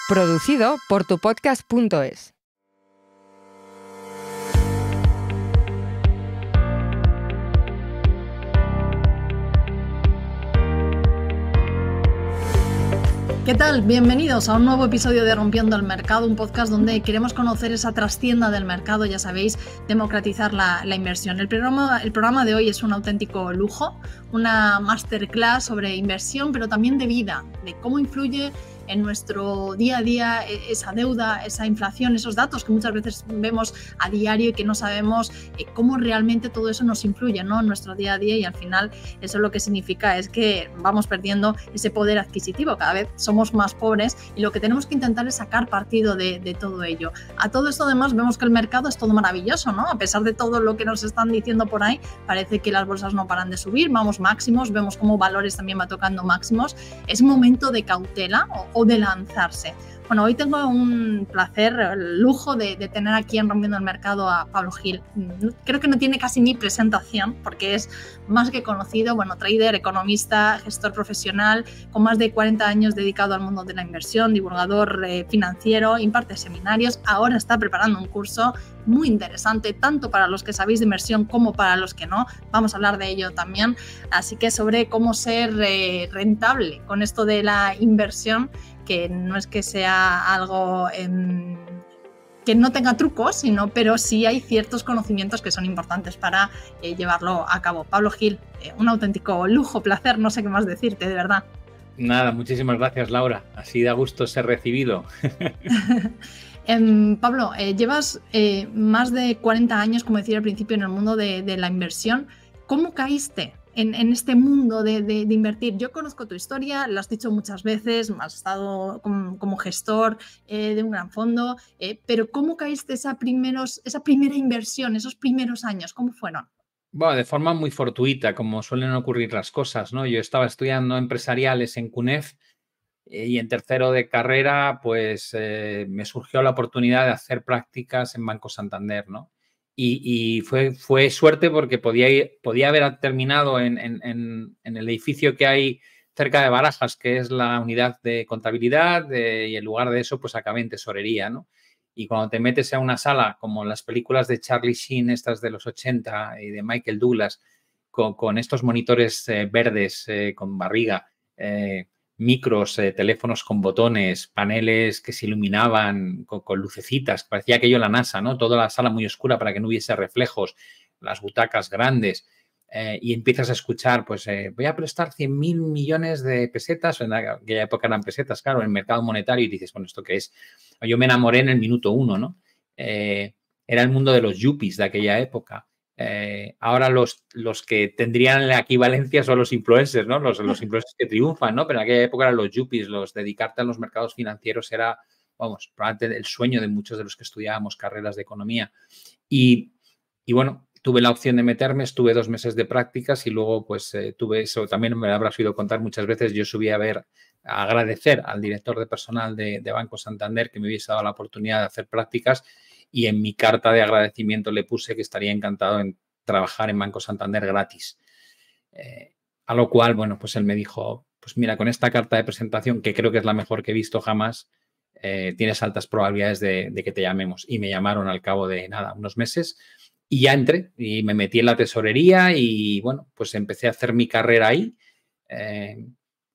Producido por tupodcast.es. ¿Qué tal? Bienvenidos a un nuevo episodio de Rompiendo el Mercado, un podcast donde queremos conocer esa trastienda del mercado, ya sabéis, democratizar la inversión. El programa de hoy es un auténtico lujo, una masterclass sobre inversión, pero también de vida, de cómo influye en nuestro día a día esa deuda, esa inflación, esos datos que muchas veces vemos a diario y que no sabemos cómo realmente todo eso nos influye, ¿no?, en nuestro día a día, y al final eso lo que significa es que vamos perdiendo ese poder adquisitivo, cada vez somos más pobres y lo que tenemos que intentar es sacar partido de todo ello. A todo esto además vemos que el mercado es todo maravilloso, ¿no? A pesar de todo lo que nos están diciendo por ahí, parece que las bolsas no paran de subir, vamos máximos, vemos cómo valores también va tocando máximos. Es momento de cautela o de lanzarse. Bueno, hoy tengo un placer, el lujo de tener aquí en Rompiendo el Mercado a Pablo Gil. Creo que no tiene casi ni presentación porque es más que conocido, bueno, trader, economista, gestor profesional, con más de 40 años dedicado al mundo de la inversión, divulgador financiero, imparte seminarios, ahora está preparando un curso muy interesante, tanto para los que sabéis de inversión como para los que no. Vamos a hablar de ello también. Así que sobre cómo ser rentable con esto de la inversión, que no es que sea algo que no tenga trucos, pero sí hay ciertos conocimientos que son importantes para llevarlo a cabo. Pablo Gil, un auténtico lujo, placer, no sé qué más decirte, de verdad. Nada, muchísimas gracias, Laura. Así da gusto ser recibido. Pablo, llevas más de 40 años, como decía al principio, en el mundo de la inversión. ¿Cómo caíste en este mundo de invertir? Yo conozco tu historia, lo has dicho muchas veces, has estado como gestor de un gran fondo, pero ¿cómo caíste esa primera inversión, esos primeros años? ¿Cómo fueron? Bueno, de forma muy fortuita, como suelen ocurrir las cosas, ¿no? Yo estaba estudiando empresariales en CUNEF y en tercero de carrera, pues me surgió la oportunidad de hacer prácticas en Banco Santander, ¿no? Y fue suerte porque podía haber terminado en el edificio que hay cerca de Barajas, que es la unidad de contabilidad, y en lugar de eso, pues acabé en tesorería, ¿no? Y cuando te metes a una sala, como las películas de Charlie Sheen, estas de los 80 y de Michael Douglas, con estos monitores verdes con barriga, micros, teléfonos con botones, paneles que se iluminaban con lucecitas, parecía aquello la NASA, ¿no? Toda la sala muy oscura para que no hubiese reflejos, las butacas grandes, y empiezas a escuchar, pues voy a prestar 100.000 millones de pesetas, en aquella época eran pesetas, claro, en el mercado monetario, y dices, bueno, ¿esto qué es? Yo me enamoré en el minuto uno, ¿no? Era el mundo de los yuppies de aquella época. Ahora los que tendrían la equivalencia son los influencers, ¿no? Los influencers que triunfan, ¿no? Pero en aquella época eran los yuppies, dedicarte a los mercados financieros era, vamos, probablemente el sueño de muchos de los que estudiábamos carreras de economía. Y bueno, tuve la opción de meterme, estuve 2 meses de prácticas y luego pues tuve eso, también me habrás oído contar muchas veces, yo subí a agradecer al director de personal de Banco Santander que me hubiese dado la oportunidad de hacer prácticas, y en mi carta de agradecimiento le puse que estaría encantado en trabajar en Banco Santander gratis. A lo cual, bueno, pues él me dijo, pues mira, con esta carta de presentación, que creo que es la mejor que he visto jamás, tienes altas probabilidades de que te llamemos. Y me llamaron al cabo de, nada, unos meses, y ya entré y me metí en la tesorería y, bueno, pues empecé a hacer mi carrera ahí.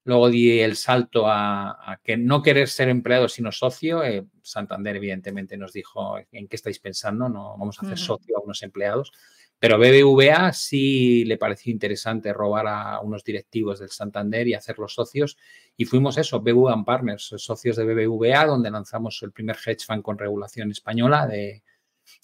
Luego di el salto a que no querer ser empleado sino socio. Santander, evidentemente, nos dijo, ¿en qué estáis pensando? No vamos a hacer socio a unos empleados. Pero BBVA sí le pareció interesante robar a unos directivos del Santander y hacerlos socios. Y fuimos eso, BBVA Partners, socios de BBVA, donde lanzamos el primer hedge fund con regulación española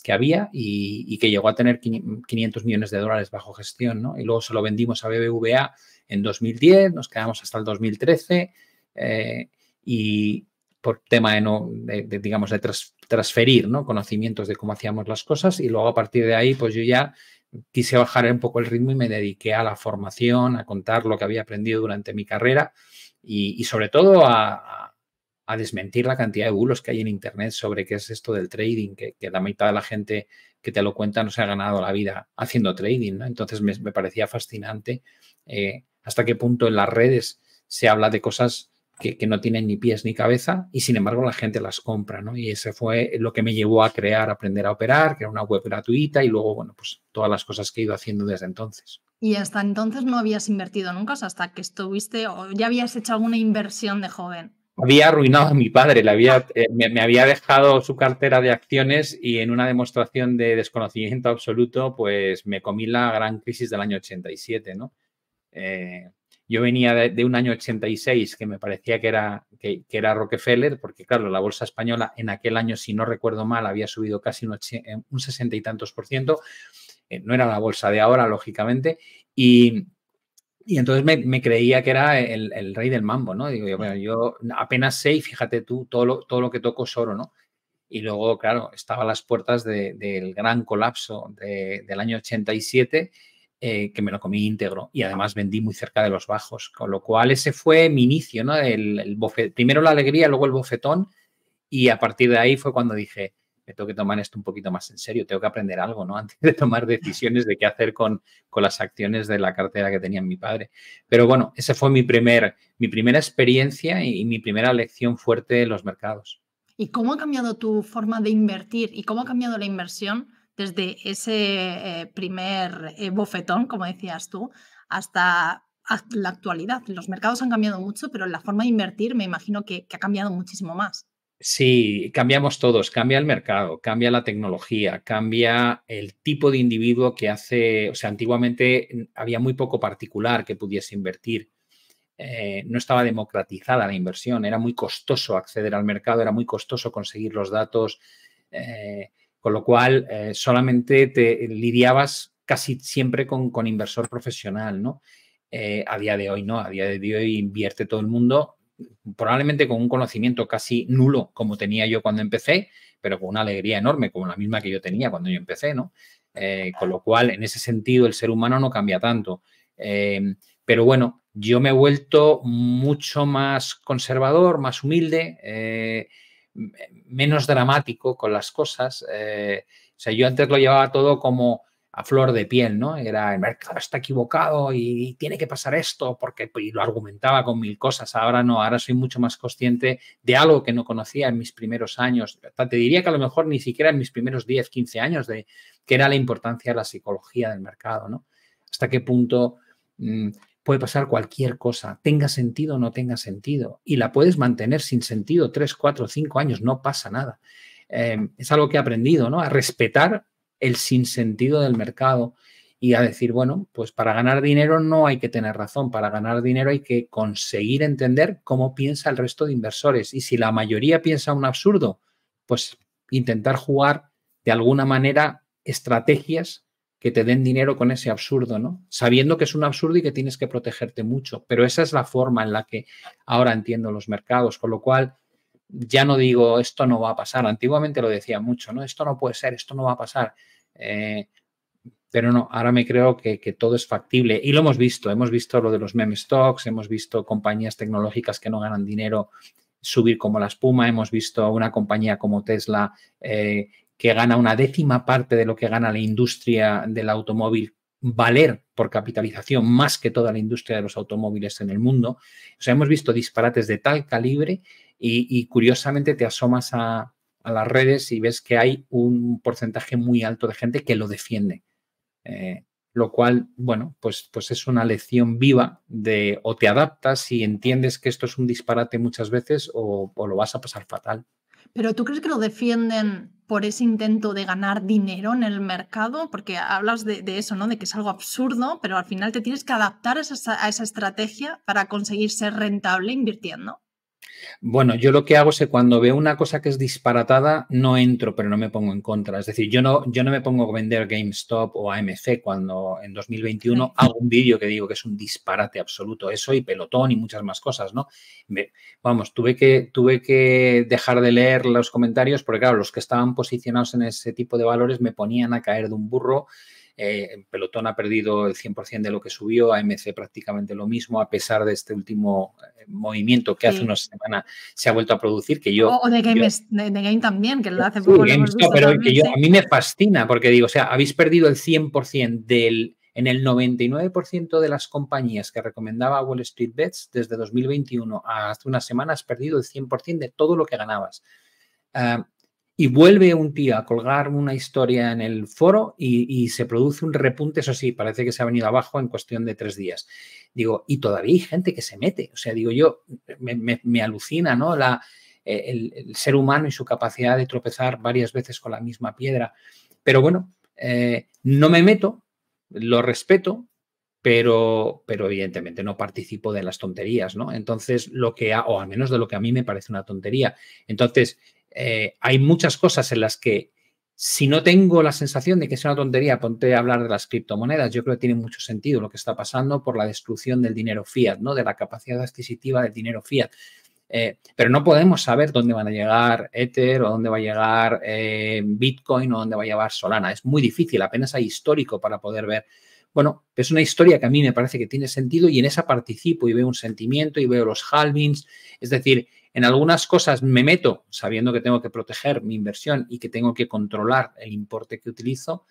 que había y que llegó a tener 500 millones de dólares bajo gestión, ¿no? Y luego se lo vendimos a BBVA en 2010, nos quedamos hasta el 2013 y por tema digamos, de transferir, ¿no?, conocimientos de cómo hacíamos las cosas, y luego a partir de ahí pues yo ya quise bajar un poco el ritmo y me dediqué a la formación, a contar lo que había aprendido durante mi carrera y sobre todo a desmentir la cantidad de bulos que hay en Internet sobre qué es esto del trading, que la mitad de la gente que te lo cuenta no se ha ganado la vida haciendo trading, ¿no? Entonces me parecía fascinante hasta qué punto en las redes se habla de cosas que no tienen ni pies ni cabeza y sin embargo la gente las compra, ¿no? Y ese fue lo que me llevó a crear Aprender a Operar, que era una web gratuita y luego, bueno, pues todas las cosas que he ido haciendo desde entonces. ¿Y hasta entonces no habías invertido nunca? O sea, hasta que estuviste o ya habías hecho alguna inversión de joven. Había arruinado a mi padre, me había dejado su cartera de acciones y en una demostración de desconocimiento absoluto, pues me comí la gran crisis del año 87, ¿no? Yo venía de un año 86 que me parecía que era Rockefeller, porque claro, la bolsa española en aquel año, si no recuerdo mal, había subido casi un 60 y tantos %. No era la bolsa de ahora, lógicamente, y entonces me creía que era el rey del mambo, ¿no? Digo, bueno, yo apenas sé y fíjate tú, todo lo que toco es oro, ¿no? Y luego, claro, estaba a las puertas del gran colapso del año 87, que me lo comí íntegro y además vendí muy cerca de los bajos, con lo cual ese fue mi inicio, ¿no? Primero la alegría, luego el bofetón y a partir de ahí fue cuando dije, me tengo que tomar esto un poquito más en serio, tengo que aprender algo, ¿no? Antes de tomar decisiones de qué hacer con las acciones de la cartera que tenía mi padre. Pero bueno, esa fue mi primera experiencia y mi primera lección fuerte en los mercados. ¿Y cómo ha cambiado tu forma de invertir y cómo ha cambiado la inversión desde ese primer bofetón, como decías tú, hasta la actualidad? Los mercados han cambiado mucho, pero la forma de invertir me imagino que ha cambiado muchísimo más. Sí, cambiamos todos, cambia el mercado, cambia la tecnología, cambia el tipo de individuo que hace, o sea, antiguamente había muy poco particular que pudiese invertir. No estaba democratizada la inversión, era muy costoso acceder al mercado, era muy costoso conseguir los datos, con lo cual solamente te lidiabas casi siempre con inversor profesional, ¿no? A día de hoy no, a día de hoy invierte todo el mundo, probablemente con un conocimiento casi nulo como tenía yo cuando empecé, pero con una alegría enorme, como la misma que yo tenía cuando yo empecé, ¿no? Con lo cual, en ese sentido, el ser humano no cambia tanto. Pero bueno, yo me he vuelto mucho más conservador, más humilde, menos dramático con las cosas. O sea, yo antes lo llevaba todo como a flor de piel, ¿no? Era el mercado está equivocado y tiene que pasar esto porque y lo argumentaba con mil cosas. Ahora no, ahora soy mucho más consciente de algo que no conocía en mis primeros años. Te diría que a lo mejor ni siquiera en mis primeros 10, 15 años de que era la importancia de la psicología del mercado, ¿no? Hasta qué punto puede pasar cualquier cosa, tenga sentido o no tenga sentido, y la puedes mantener sin sentido 3, 4, 5 años, no pasa nada. Es algo que he aprendido, ¿no? A respetar el sinsentido del mercado y a decir, bueno, pues para ganar dinero no hay que tener razón, para ganar dinero hay que conseguir entender cómo piensa el resto de inversores y si la mayoría piensa un absurdo, pues intentar jugar de alguna manera estrategias que te den dinero con ese absurdo, ¿no? Sabiendo que es un absurdo y que tienes que protegerte mucho, pero esa es la forma en la que ahora entiendo los mercados, con lo cual ya no digo esto no va a pasar. Antiguamente lo decía mucho, ¿no? Esto no puede ser, esto no va a pasar. Pero no, ahora me creo que todo es factible y lo hemos visto lo de los meme stocks, hemos visto compañías tecnológicas que no ganan dinero subir como la espuma, hemos visto una compañía como Tesla que gana una 10ª parte de lo que gana la industria del automóvil valer por capitalización más que toda la industria de los automóviles en el mundo. O sea, hemos visto disparates de tal calibre y curiosamente te asomas a las redes y ves que hay un porcentaje muy alto de gente que lo defiende. Lo cual, bueno, pues es una lección viva de o te adaptas y entiendes que esto es un disparate muchas veces o lo vas a pasar fatal. ¿Pero tú crees que lo defienden por ese intento de ganar dinero en el mercado? Porque hablas de eso, ¿no? De que es algo absurdo, pero al final te tienes que adaptar a esa estrategia para conseguir ser rentable invirtiendo. Bueno, yo lo que hago es que cuando veo una cosa que es disparatada, no entro, pero no me pongo en contra. Es decir, yo no me pongo a vender GameStop o AMC cuando en 2021 hago un vídeo que digo que es un disparate absoluto. Eso y Pelotón y muchas más cosas, ¿no? Vamos, tuve que dejar de leer los comentarios porque, claro, los que estaban posicionados en ese tipo de valores me ponían a caer de un burro. Pelotón ha perdido el 100% de lo que subió, AMC prácticamente lo mismo, a pesar de este último movimiento que hace una semana se ha vuelto a producir. Que yo, o de Game también, que lo hace poco lo hemos visto pero también, que a mí me fascina porque digo, o sea, habéis perdido el 100% del en el 99% de las compañías que recomendaba Wall Street Bets, desde 2021 a hace una semana has perdido el 100% de todo lo que ganabas. Y vuelve un tío a colgar una historia en el foro y se produce un repunte, eso sí, parece que se ha venido abajo en cuestión de 3 días. Digo, y todavía hay gente que se mete. O sea, digo yo, me alucina, ¿no? El ser humano y su capacidad de tropezar varias veces con la misma piedra. Pero bueno, no me meto, lo respeto, pero evidentemente no participo de las tonterías, ¿no? Entonces, o al menos de lo que a mí me parece una tontería. Entonces, hay muchas cosas en las que, si no tengo la sensación de que es una tontería, ponte a hablar de las criptomonedas. Yo creo que tiene mucho sentido lo que está pasando por la destrucción del dinero fiat, ¿no? De la capacidad adquisitiva del dinero fiat. Pero no podemos saber dónde van a llegar Ether o dónde va a llegar Bitcoin o dónde va a llegar Solana. Es muy difícil, apenas hay histórico para poder ver. Bueno, es una historia que a mí me parece que tiene sentido y en esa participo y veo un sentimiento y veo los halvings. Es decir, en algunas cosas me meto sabiendo que tengo que proteger mi inversión y que tengo que controlar el importe que utilizo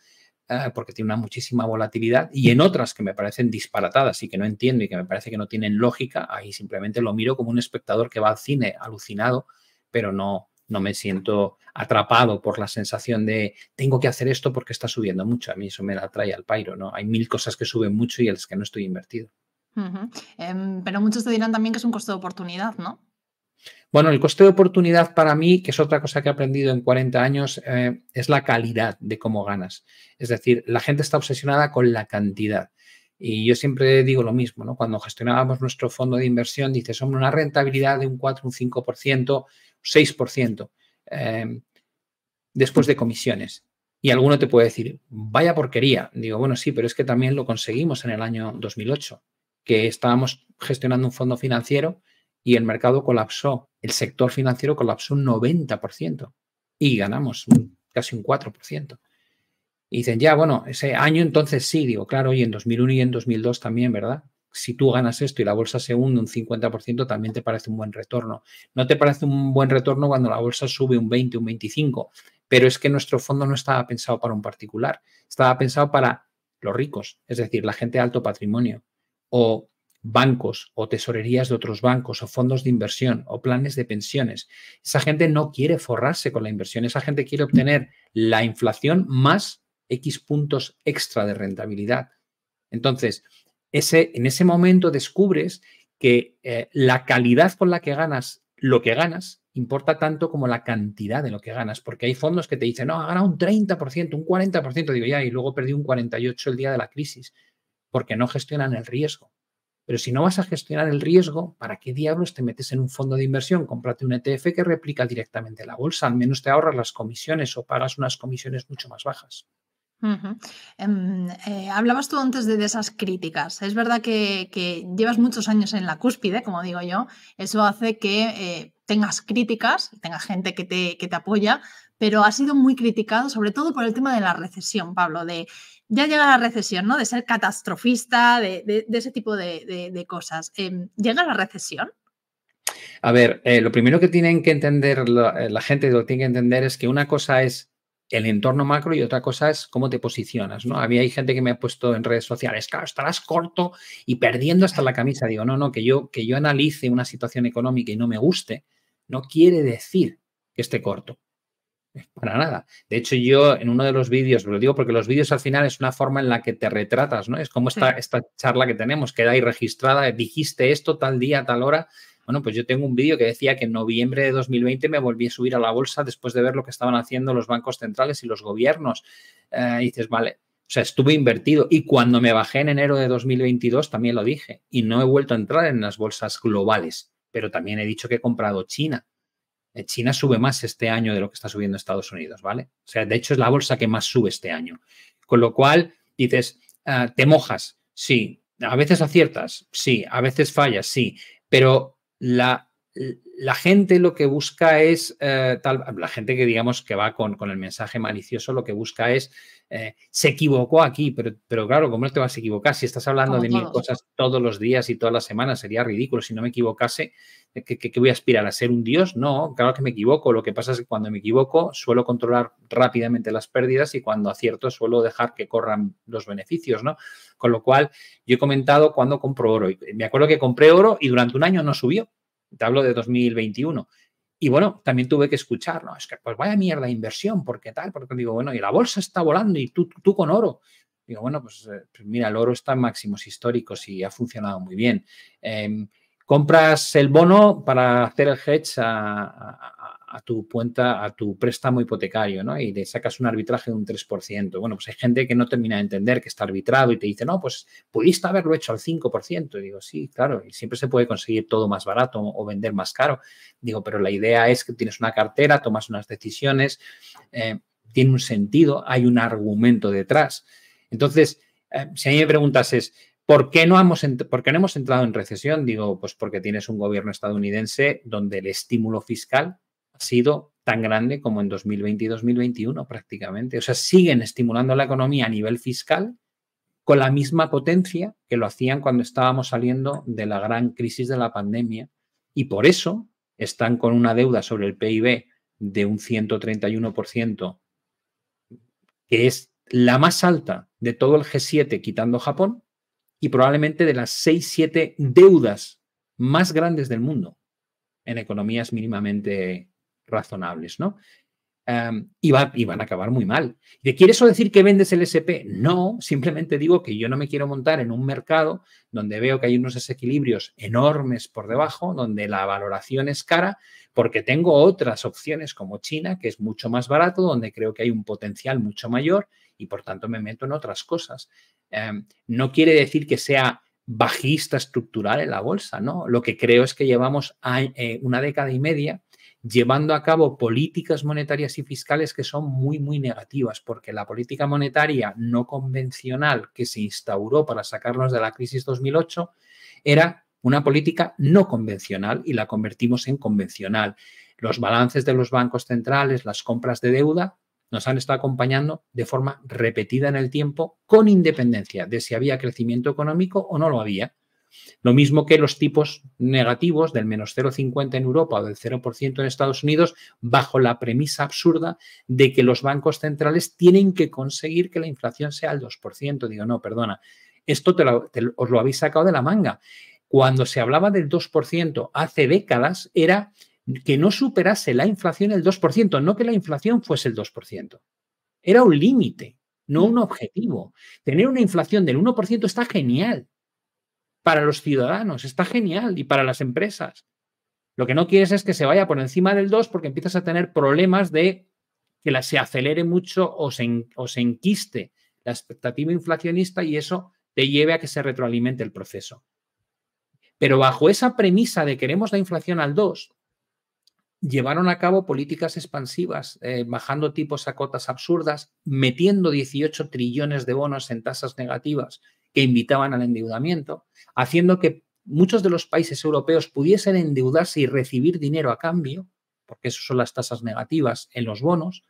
porque tiene una muchísima volatilidad, y en otras que me parecen disparatadas y que no entiendo y que me parece que no tienen lógica, ahí simplemente lo miro como un espectador que va al cine alucinado, pero no me siento atrapado por la sensación de tengo que hacer esto porque está subiendo mucho. A mí eso me la trae al pairo, ¿no? Hay 1000 cosas que suben mucho y en las que no estoy invertido. Pero muchos te dirán también que es un costo de oportunidad, ¿no? Bueno, el coste de oportunidad para mí, que es otra cosa que he aprendido en 40 años, es la calidad de cómo ganas. Es decir, la gente está obsesionada con la cantidad. Y yo siempre digo lo mismo, ¿no? Cuando gestionábamos nuestro fondo de inversión, dices, hombre, una rentabilidad de un 4, un 5%, 6%, después de comisiones. Y alguno te puede decir, vaya porquería. Digo, bueno, sí, pero es que también lo conseguimos en el año 2008, que estábamos gestionando un fondo financiero y el mercado colapsó, el sector financiero colapsó un 90% y ganamos casi un 4%. Y dicen, ya, bueno, ese año entonces sí, digo, claro, y en 2001 y en 2002 también, ¿verdad? Si tú ganas esto y la bolsa se hunde un 50%, también te parece un buen retorno. No te parece un buen retorno cuando la bolsa sube un 20, un 25%, pero es que nuestro fondo no estaba pensado para un particular, estaba pensado para los ricos, es decir, la gente de alto patrimonio, o bancos o tesorerías de otros bancos o fondos de inversión o planes de pensiones. Esa gente no quiere forrarse con la inversión, esa gente quiere obtener la inflación más X puntos extra de rentabilidad. Entonces, en ese momento descubres que la calidad con la que ganas lo que ganas importa tanto como la cantidad de lo que ganas, porque hay fondos que te dicen, no, ha ganado un 30%, un 40%, digo, ya, y luego perdí un 48% el día de la crisis, porque no gestionan el riesgo. Pero si no vas a gestionar el riesgo, ¿para qué diablos te metes en un fondo de inversión? Cómprate un ETF que replica directamente la bolsa, al menos te ahorras las comisiones o pagas unas comisiones mucho más bajas. Hablabas tú antes de esas críticas. Es verdad que llevas muchos años en la cúspide, como digo yo. Eso hace que tengas críticas, tengas gente que te apoya, pero has sido muy criticado, sobre todo por el tema de la recesión, Pablo, de ya llega la recesión, ¿no? De ser catastrofista, de ese tipo de cosas. ¿Llega la recesión? A ver, lo primero que tienen que entender la gente, lo que tiene que entender es que una cosa es el entorno macro y otra cosa es cómo te posicionas, ¿no? A mí hay gente que me ha puesto en redes sociales, claro, estarás corto y perdiendo hasta la camisa. Digo, no, que yo analice una situación económica y no me guste, no quiere decir que esté corto. Para nada. De hecho, yo en uno de los vídeos, lo digo porque los vídeos al final es una forma en la que te retratas, ¿no? Es como esta charla que tenemos, queda ahí registrada, dijiste esto tal día, tal hora. Bueno, pues yo tengo un vídeo que decía que en noviembre de 2020 me volví a subir a la bolsa después de ver lo que estaban haciendo los bancos centrales y los gobiernos. Y dices, vale, o sea, estuve invertido. Y cuando me bajé en enero de 2022 también lo dije. Y no he vuelto a entrar en las bolsas globales, pero también he dicho que he comprado China. China sube más este año de lo que está subiendo Estados Unidos, ¿vale? O sea, de hecho es la bolsa que más sube este año. Con lo cual dices, ¿te mojas? Sí. ¿A veces aciertas? Sí. ¿A veces fallas? Sí. Pero la gente lo que busca es, la gente que digamos que va con el mensaje malicioso, lo que busca es, se equivocó aquí, pero claro, ¿cómo no te vas a equivocar? Si estás hablando Como de 1000 todos. cosas todos los días y todas las semanas, sería ridículo. Si no me equivocase, ¿qué voy a aspirar? ¿A ser un dios? No, claro que me equivoco. Lo que pasa es que cuando me equivoco suelo controlar rápidamente las pérdidas y cuando acierto suelo dejar que corran los beneficios, ¿no? Con lo cual, yo he comentado cuando compro oro. Me acuerdo que compré oro y durante un año no subió. Te hablo de 2021. Y bueno, también tuve que escuchar, no, es que pues vaya mierda de inversión, porque tal, porque digo, bueno, y la bolsa está volando y tú con oro. Digo, bueno, pues mira, el oro está en máximos históricos y ha funcionado muy bien. Compras el bono para hacer el hedge a tu cuenta, a tu préstamo hipotecario, ¿no? Y le sacas un arbitraje de un 3%. Bueno, pues hay gente que no termina de entender que está arbitrado y te dice, no, pues pudiste haberlo hecho al 5%. Y digo, sí, claro, y siempre se puede conseguir todo más barato o vender más caro. Digo, pero la idea es que tienes una cartera, tomas unas decisiones, tiene un sentido, hay un argumento detrás. Entonces, si a mí me preguntases, ¿por qué no hemos entrado en recesión? Digo, pues porque tienes un gobierno estadounidense donde el estímulo fiscal ha sido tan grande como en 2020 y 2021 prácticamente. O sea, siguen estimulando la economía a nivel fiscal con la misma potencia que lo hacían cuando estábamos saliendo de la gran crisis de la pandemia. Y por eso están con una deuda sobre el PIB de un 131%, que es la más alta de todo el G7 quitando Japón, y probablemente de las 6-7 deudas más grandes del mundo en economías mínimamente razonables, ¿no? Y van a acabar muy mal. ¿Quiere eso decir que vendes el SP? No, simplemente digo que yo no me quiero montar en un mercado donde veo que hay unos desequilibrios enormes por debajo, donde la valoración es cara, porque tengo otras opciones como China, que es mucho más barato, donde creo que hay un potencial mucho mayor y por tanto me meto en otras cosas. No quiere decir que sea bajista estructural en la bolsa, ¿no? Lo que creo es que llevamos una década y media llevando a cabo políticas monetarias y fiscales que son muy, muy negativas, porque la política monetaria no convencional que se instauró para sacarnos de la crisis 2008 era una política no convencional y la convertimos en convencional. Los balances de los bancos centrales, las compras de deuda, nos han estado acompañando de forma repetida en el tiempo, con independencia de si había crecimiento económico o no lo había. Lo mismo que los tipos negativos del menos 0,50 en Europa o del 0% en Estados Unidos, bajo la premisa absurda de que los bancos centrales tienen que conseguir que la inflación sea el 2%. Digo, no, perdona, esto os lo habéis sacado de la manga. Cuando se hablaba del 2% hace décadas era que no superase la inflación el 2%, no que la inflación fuese el 2%. Era un límite, no un objetivo. Tener una inflación del 1% está genial. Para los ciudadanos, está genial, y para las empresas. Lo que no quieres es que se vaya por encima del 2 porque empiezas a tener problemas de que se acelere mucho o se enquiste la expectativa inflacionista y eso te lleve a que se retroalimente el proceso. Pero bajo esa premisa de queremos la inflación al 2, llevaron a cabo políticas expansivas, bajando tipos a cotas absurdas, metiendo 18 trillones de bonos en tasas negativas que invitaban al endeudamiento, haciendo que muchos de los países europeos pudiesen endeudarse y recibir dinero a cambio, porque eso son las tasas negativas en los bonos,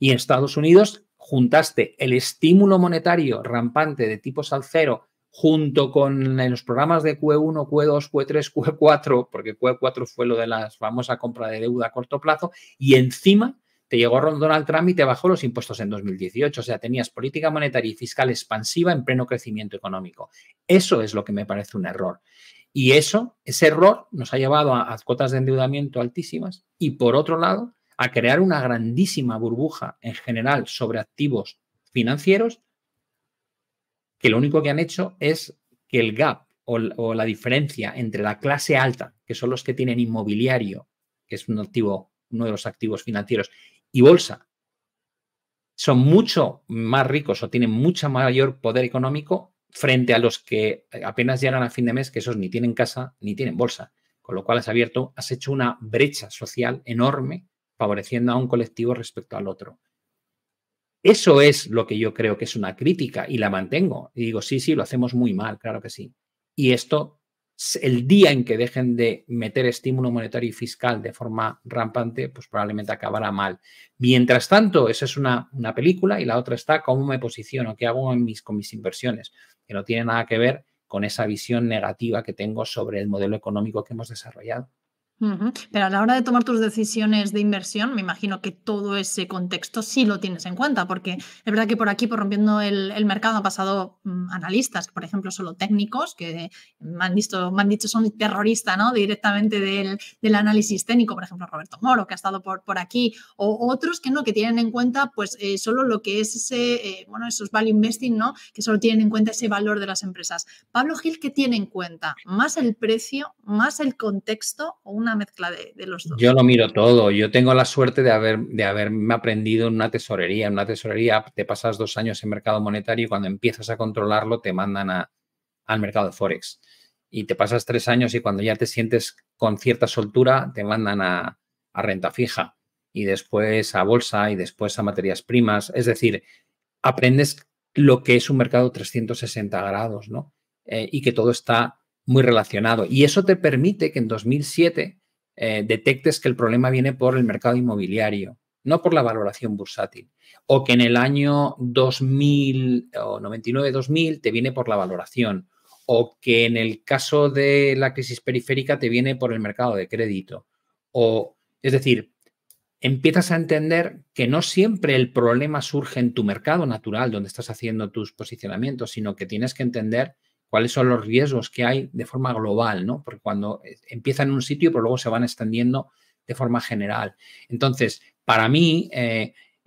y en Estados Unidos juntaste el estímulo monetario rampante de tipos al cero junto con los programas de QE1, QE2, QE3, QE4, porque QE4 fue lo de la famosa compra de deuda a corto plazo, y encima te llegó Donald Trump y te bajó los impuestos en 2018. O sea, tenías política monetaria y fiscal expansiva en pleno crecimiento económico. Eso es lo que me parece un error. Y ese error nos ha llevado a cotas de endeudamiento altísimas y, por otro lado, a crear una grandísima burbuja en general sobre activos financieros que lo único que han hecho es que el gap o la diferencia entre la clase alta, que son los que tienen inmobiliario, que es uno de los activos financieros, y bolsa, son mucho más ricos o tienen mucho mayor poder económico frente a los que apenas llegan a fin de mes, que esos ni tienen casa ni tienen bolsa. Con lo cual has hecho una brecha social enorme, favoreciendo a un colectivo respecto al otro. Eso es lo que yo creo que es una crítica y la mantengo. Y digo, sí, lo hacemos muy mal, claro que sí. Y esto el día en que dejen de meter estímulo monetario y fiscal de forma rampante, pues probablemente acabará mal. Mientras tanto, esa es una película y la otra está cómo me posiciono, qué hago con mis inversiones, que no tiene nada que ver con esa visión negativa que tengo sobre el modelo económico que hemos desarrollado. Pero a la hora de tomar tus decisiones de inversión, me imagino que todo ese contexto sí lo tienes en cuenta, porque es verdad que por aquí, por Rompiendo el Mercado, han pasado analistas, por ejemplo, solo técnicos, que me han dicho son terroristas, ¿no? Directamente del análisis técnico, por ejemplo, Roberto Moro, que ha estado por aquí, o otros que no, que tienen en cuenta pues solo lo que es esos value investing, ¿no? Que solo tienen en cuenta ese valor de las empresas. Pablo Gil, ¿qué tiene en cuenta? ¿Más el precio, más el contexto o una mezcla de los dos? Yo lo miro todo. Yo tengo la suerte de haberme aprendido en una tesorería. En una tesorería te pasas 2 años en mercado monetario y cuando empiezas a controlarlo te mandan al mercado de Forex. Y te pasas 3 años y cuando ya te sientes con cierta soltura te mandan a renta fija y después a bolsa y después a materias primas. Es decir, aprendes lo que es un mercado 360 grados, ¿no? Y que todo está muy relacionado. Y eso te permite que en 2007 detectes que el problema viene por el mercado inmobiliario, no por la valoración bursátil. O que en el año 2000 o 99-2000 te viene por la valoración. O que en el caso de la crisis periférica te viene por el mercado de crédito. Es decir, empiezas a entender que no siempre el problema surge en tu mercado natural donde estás haciendo tus posicionamientos, sino que tienes que entender cuáles son los riesgos que hay de forma global, ¿no? Porque cuando empiezan en un sitio, pero luego se van extendiendo de forma general. Entonces, para mí,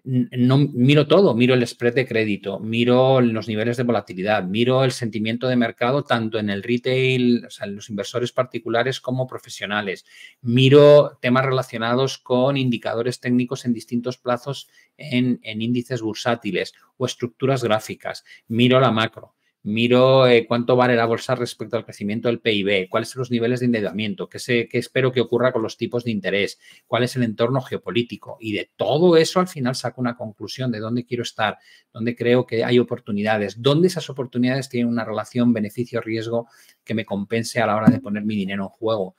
no miro todo, miro el spread de crédito, miro los niveles de volatilidad, miro el sentimiento de mercado tanto en el retail, o sea, en los inversores particulares como profesionales, miro temas relacionados con indicadores técnicos en distintos plazos en índices bursátiles o estructuras gráficas, miro la macro. Miro cuánto vale la bolsa respecto al crecimiento del PIB, cuáles son los niveles de endeudamiento, qué espero que ocurra con los tipos de interés, cuál es el entorno geopolítico. Y de todo eso al final saco una conclusión de dónde quiero estar, dónde creo que hay oportunidades, dónde esas oportunidades tienen una relación beneficio-riesgo que me compense a la hora de poner mi dinero en juego.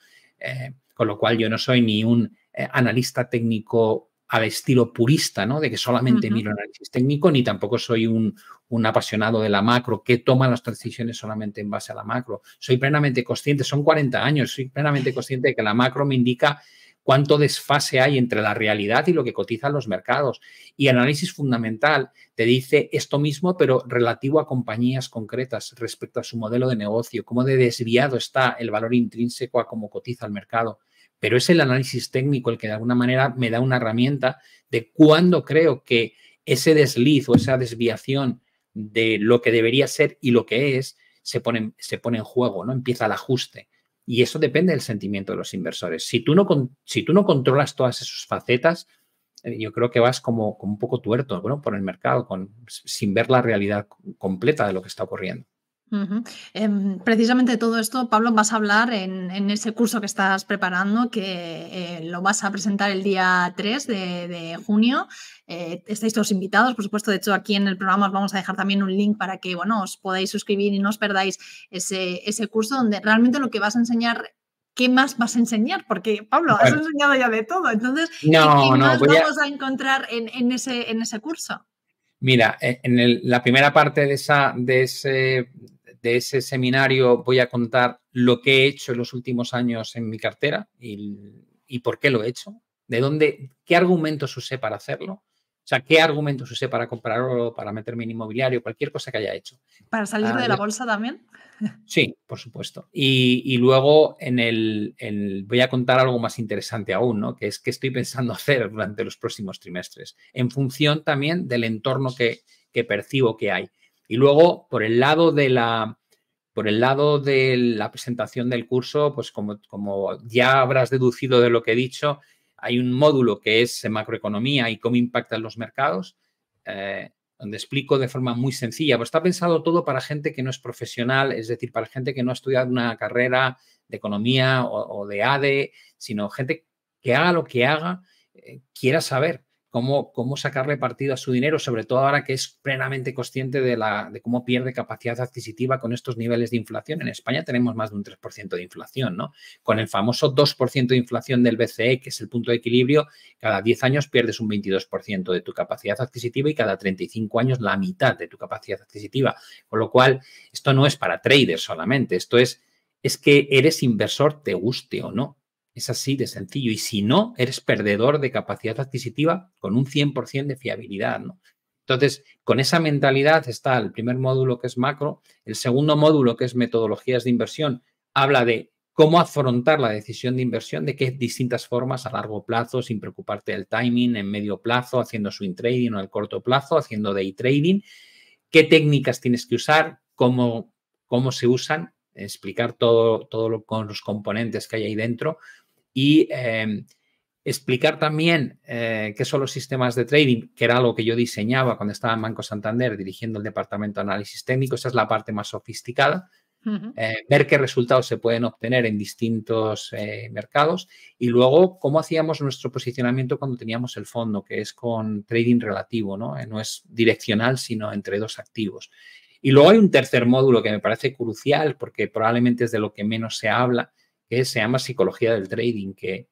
Con lo cual yo no soy ni un analista técnico al estilo purista, ¿no? De que solamente miro análisis técnico, ni tampoco soy un apasionado de la macro que toma las decisiones solamente en base a la macro. Soy plenamente consciente, son 40 años, soy plenamente consciente de que la macro me indica cuánto desfase hay entre la realidad y lo que cotizan los mercados. Y el análisis fundamental te dice esto mismo, pero relativo a compañías concretas respecto a su modelo de negocio, cómo de desviado está el valor intrínseco a cómo cotiza el mercado. Pero es el análisis técnico el que de alguna manera me da una herramienta de cuándo creo que ese desliz o esa desviación de lo que debería ser y lo que es se pone en juego, ¿no? Empieza el ajuste. Y eso depende del sentimiento de los inversores. Si tú no controlas todas esas facetas, yo creo que vas como un poco tuerto, ¿no? Por el mercado, sin ver la realidad completa de lo que está ocurriendo. Precisamente de todo esto, Pablo, vas a hablar en ese curso que estás preparando, que lo vas a presentar el día 3 de junio. Estáis todos invitados, por supuesto. De hecho, aquí en el programa os vamos a dejar también un link para que os podáis suscribir y no os perdáis ese curso donde realmente lo que vas a enseñar. ¿Qué más vas a enseñar? Porque, Pablo, has enseñado ya de todo. Entonces, ¿qué más vamos a encontrar en ese curso? Mira, en la primera parte de ese seminario voy a contar lo que he hecho en los últimos años en mi cartera y por qué lo he hecho, qué argumentos usé para hacerlo, o sea, qué argumentos usé para comprar oro, para meterme en inmobiliario, cualquier cosa que haya hecho. ¿Para salir de la bolsa también? Sí, por supuesto. Y luego voy a contar algo más interesante aún, ¿no? Que es que estoy pensando hacer durante los próximos trimestres, en función también del entorno que percibo que hay. Y luego, por el lado de la presentación del curso, pues como ya habrás deducido de lo que he dicho, hay un módulo que es macroeconomía y cómo impactan los mercados, donde explico de forma muy sencilla. Pues está pensado todo para gente que no es profesional, es decir, para gente que no ha estudiado una carrera de economía o de ADE, sino gente que haga lo que haga, quiera saber cómo sacarle partido a su dinero, sobre todo ahora que es plenamente consciente de cómo pierde capacidad adquisitiva con estos niveles de inflación. En España tenemos más de un 3% de inflación, ¿no? Con el famoso 2% de inflación del BCE, que es el punto de equilibrio, cada 10 años pierdes un 22% de tu capacidad adquisitiva y cada 35 años la mitad de tu capacidad adquisitiva. Con lo cual, esto no es para traders solamente, esto es que eres inversor, te guste o no. Es así de sencillo. Y si no, eres perdedor de capacidad adquisitiva con un 100% de fiabilidad, ¿no? Entonces, con esa mentalidad está el primer módulo, que es macro. El segundo módulo, que es metodologías de inversión, habla de cómo afrontar la decisión de inversión, de qué distintas formas a largo plazo, sin preocuparte del timing, en medio plazo, haciendo swing trading o al corto plazo, haciendo day trading, qué técnicas tienes que usar, cómo se usan, explicar todo con los componentes que hay ahí dentro. Y explicar también qué son los sistemas de trading, que era algo que yo diseñaba cuando estaba en Banco Santander dirigiendo el departamento de análisis técnico. Esa es la parte más sofisticada. Ver qué resultados se pueden obtener en distintos mercados y luego cómo hacíamos nuestro posicionamiento cuando teníamos el fondo, que es con trading relativo, ¿no? No es direccional, sino entre dos activos. Y luego hay un tercer módulo que me parece crucial porque probablemente es de lo que menos se habla, que se llama psicología del trading, que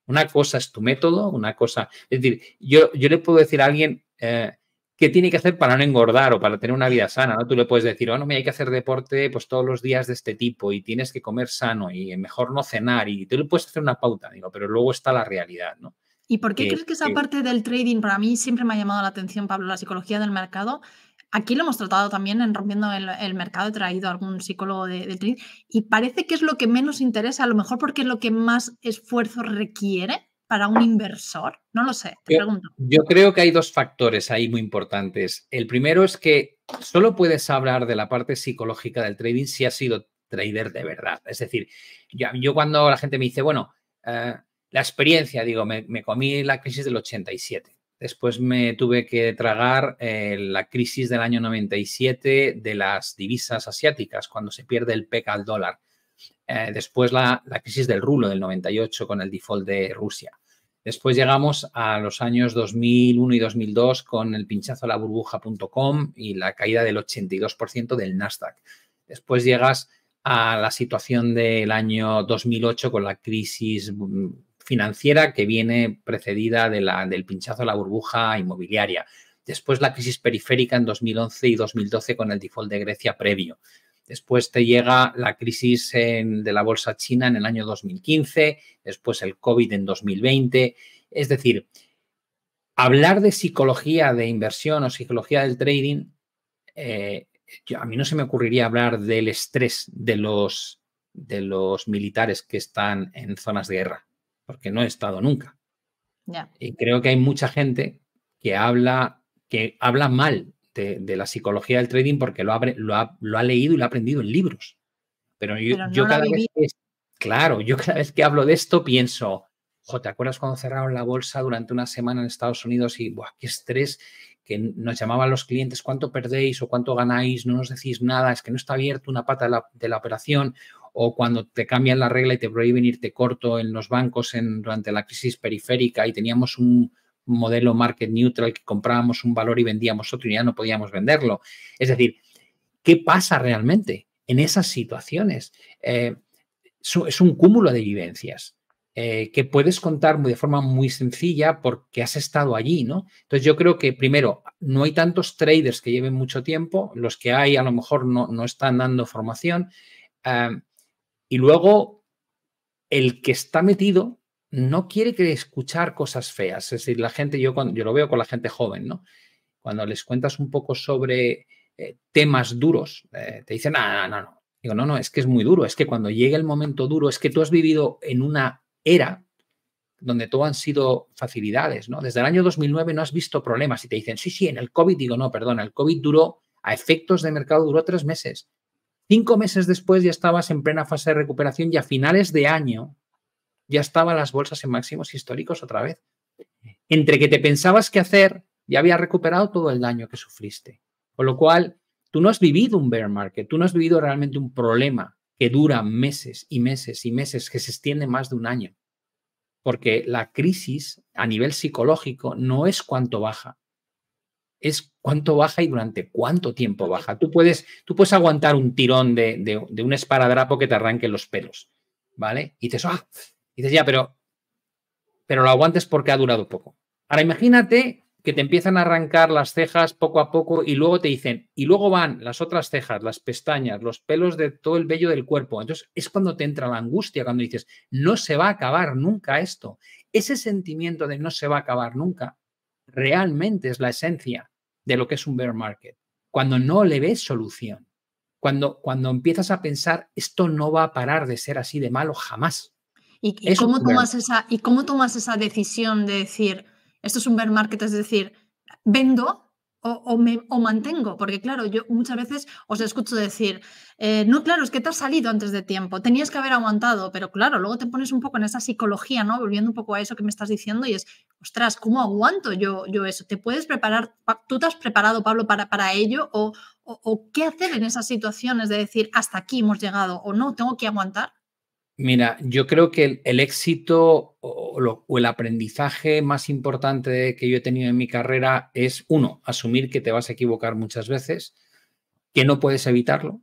una cosa es tu método, una cosa... Es decir, yo le puedo decir a alguien qué tiene que hacer para no engordar o para tener una vida sana, ¿no? Tú le puedes decir, oh, no, hay que hacer deporte pues todos los días de este tipo y tienes que comer sano y mejor no cenar y tú le puedes hacer una pauta, digo, pero luego está la realidad, ¿no? ¿Y por qué crees que esa parte del trading, para mí siempre me ha llamado la atención, Pablo, la psicología del mercado? Aquí lo hemos tratado también en Rompiendo el Mercado, he traído a algún psicólogo de trading y parece que es lo que menos interesa, a lo mejor porque es lo que más esfuerzo requiere para un inversor. No lo sé, te pregunto. Yo creo que hay dos factores ahí muy importantes. El primero es que solo puedes hablar de la parte psicológica del trading si has sido trader de verdad. Es decir, yo cuando la gente me dice, bueno, la experiencia, digo, me comí la crisis del 87. Después me tuve que tragar la crisis del año 97 de las divisas asiáticas, cuando se pierde el PEC al dólar. Después la crisis del rublo del 98 con el default de Rusia. Después llegamos a los años 2001 y 2002 con el pinchazo a la burbuja.com y la caída del 82% del Nasdaq. Después llegas a la situación del año 2008 con la crisis financiera que viene precedida del pinchazo a la burbuja inmobiliaria. Después la crisis periférica en 2011 y 2012 con el default de Grecia previo. Después te llega la crisis de la bolsa china en el año 2015, después el COVID en 2020. Es decir, hablar de psicología de inversión o psicología del trading, a mí no se me ocurriría hablar del estrés de los militares que están en zonas de guerra, porque no he estado nunca. Yeah. Y creo que hay mucha gente que habla mal de la psicología del trading porque lo ha leído y lo ha aprendido en libros. Pero yo cada vez que hablo de esto pienso, ¿te acuerdas cuando cerraron la bolsa durante una semana en Estados Unidos y ¡buah, qué estrés! Que nos llamaban los clientes, ¿cuánto perdéis o cuánto ganáis? No nos decís nada, es que no está abierto una pata de la operación. O cuando te cambian la regla y te prohíben irte corto en los bancos durante la crisis periférica y teníamos un modelo market neutral que comprábamos un valor y vendíamos otro y ya no podíamos venderlo. Es decir, ¿qué pasa realmente en esas situaciones? Es un cúmulo de vivencias que puedes contar de forma muy sencilla porque has estado allí, ¿no? Entonces yo creo que primero no hay tantos traders que lleven mucho tiempo, los que hay a lo mejor no están dando formación y luego el que está metido no quiere escuchar cosas feas. Es decir, la gente, yo lo veo con la gente joven, ¿no? Cuando les cuentas un poco sobre temas duros, te dicen, no. Digo, no, es que es muy duro. Es que cuando llegue el momento duro, es que tú has vivido en una era donde todo han sido facilidades, ¿no? Desde el año 2009 no has visto problemas y te dicen, sí, en el COVID. Digo, no, perdona, el COVID duró, a efectos de mercado, duró 3 meses. 5 meses después ya estabas en plena fase de recuperación y a finales de año ya estaban las bolsas en máximos históricos otra vez. Entre que te pensabas qué hacer, ya había recuperado todo el daño que sufriste. Con lo cual, tú no has vivido un bear market, tú no has vivido realmente un problema que dura meses y meses y meses, que se extiende más de un año. Porque la crisis a nivel psicológico no es cuánto baja, es cuánto baja y durante cuánto tiempo baja. Tú puedes aguantar un tirón de un esparadrapo que te arranque los pelos, ¿vale? Y dices, ya, pero lo aguantes porque ha durado poco. Ahora imagínate que te empiezan a arrancar las cejas poco a poco y luego te dicen, y luego van las otras cejas, las pestañas, los pelos de todo el vello del cuerpo. Entonces es cuando te entra la angustia, cuando dices, no se va a acabar nunca esto. Ese sentimiento de no se va a acabar nunca realmente es la esencia de lo que es un bear market. Cuando no le ves solución, cuando empiezas a pensar, esto no va a parar de ser así de malo jamás. ¿Y cómo tomas esa decisión de decir, esto es un bear market, es decir, vendo o mantengo? Porque claro, yo muchas veces os escucho decir, no, claro, es que te has salido antes de tiempo, tenías que haber aguantado, pero claro, luego te pones un poco en esa psicología, ¿no? Volviendo un poco a eso que me estás diciendo y es, ostras, ¿cómo aguanto yo eso? ¿Te puedes preparar? ¿Tú te has preparado, Pablo, para ello? ¿O qué hacer en esas situaciones de decir, hasta aquí hemos llegado o no, tengo que aguantar? Mira, yo creo que el éxito o el aprendizaje más importante que yo he tenido en mi carrera es, uno, asumir que te vas a equivocar muchas veces, que no puedes evitarlo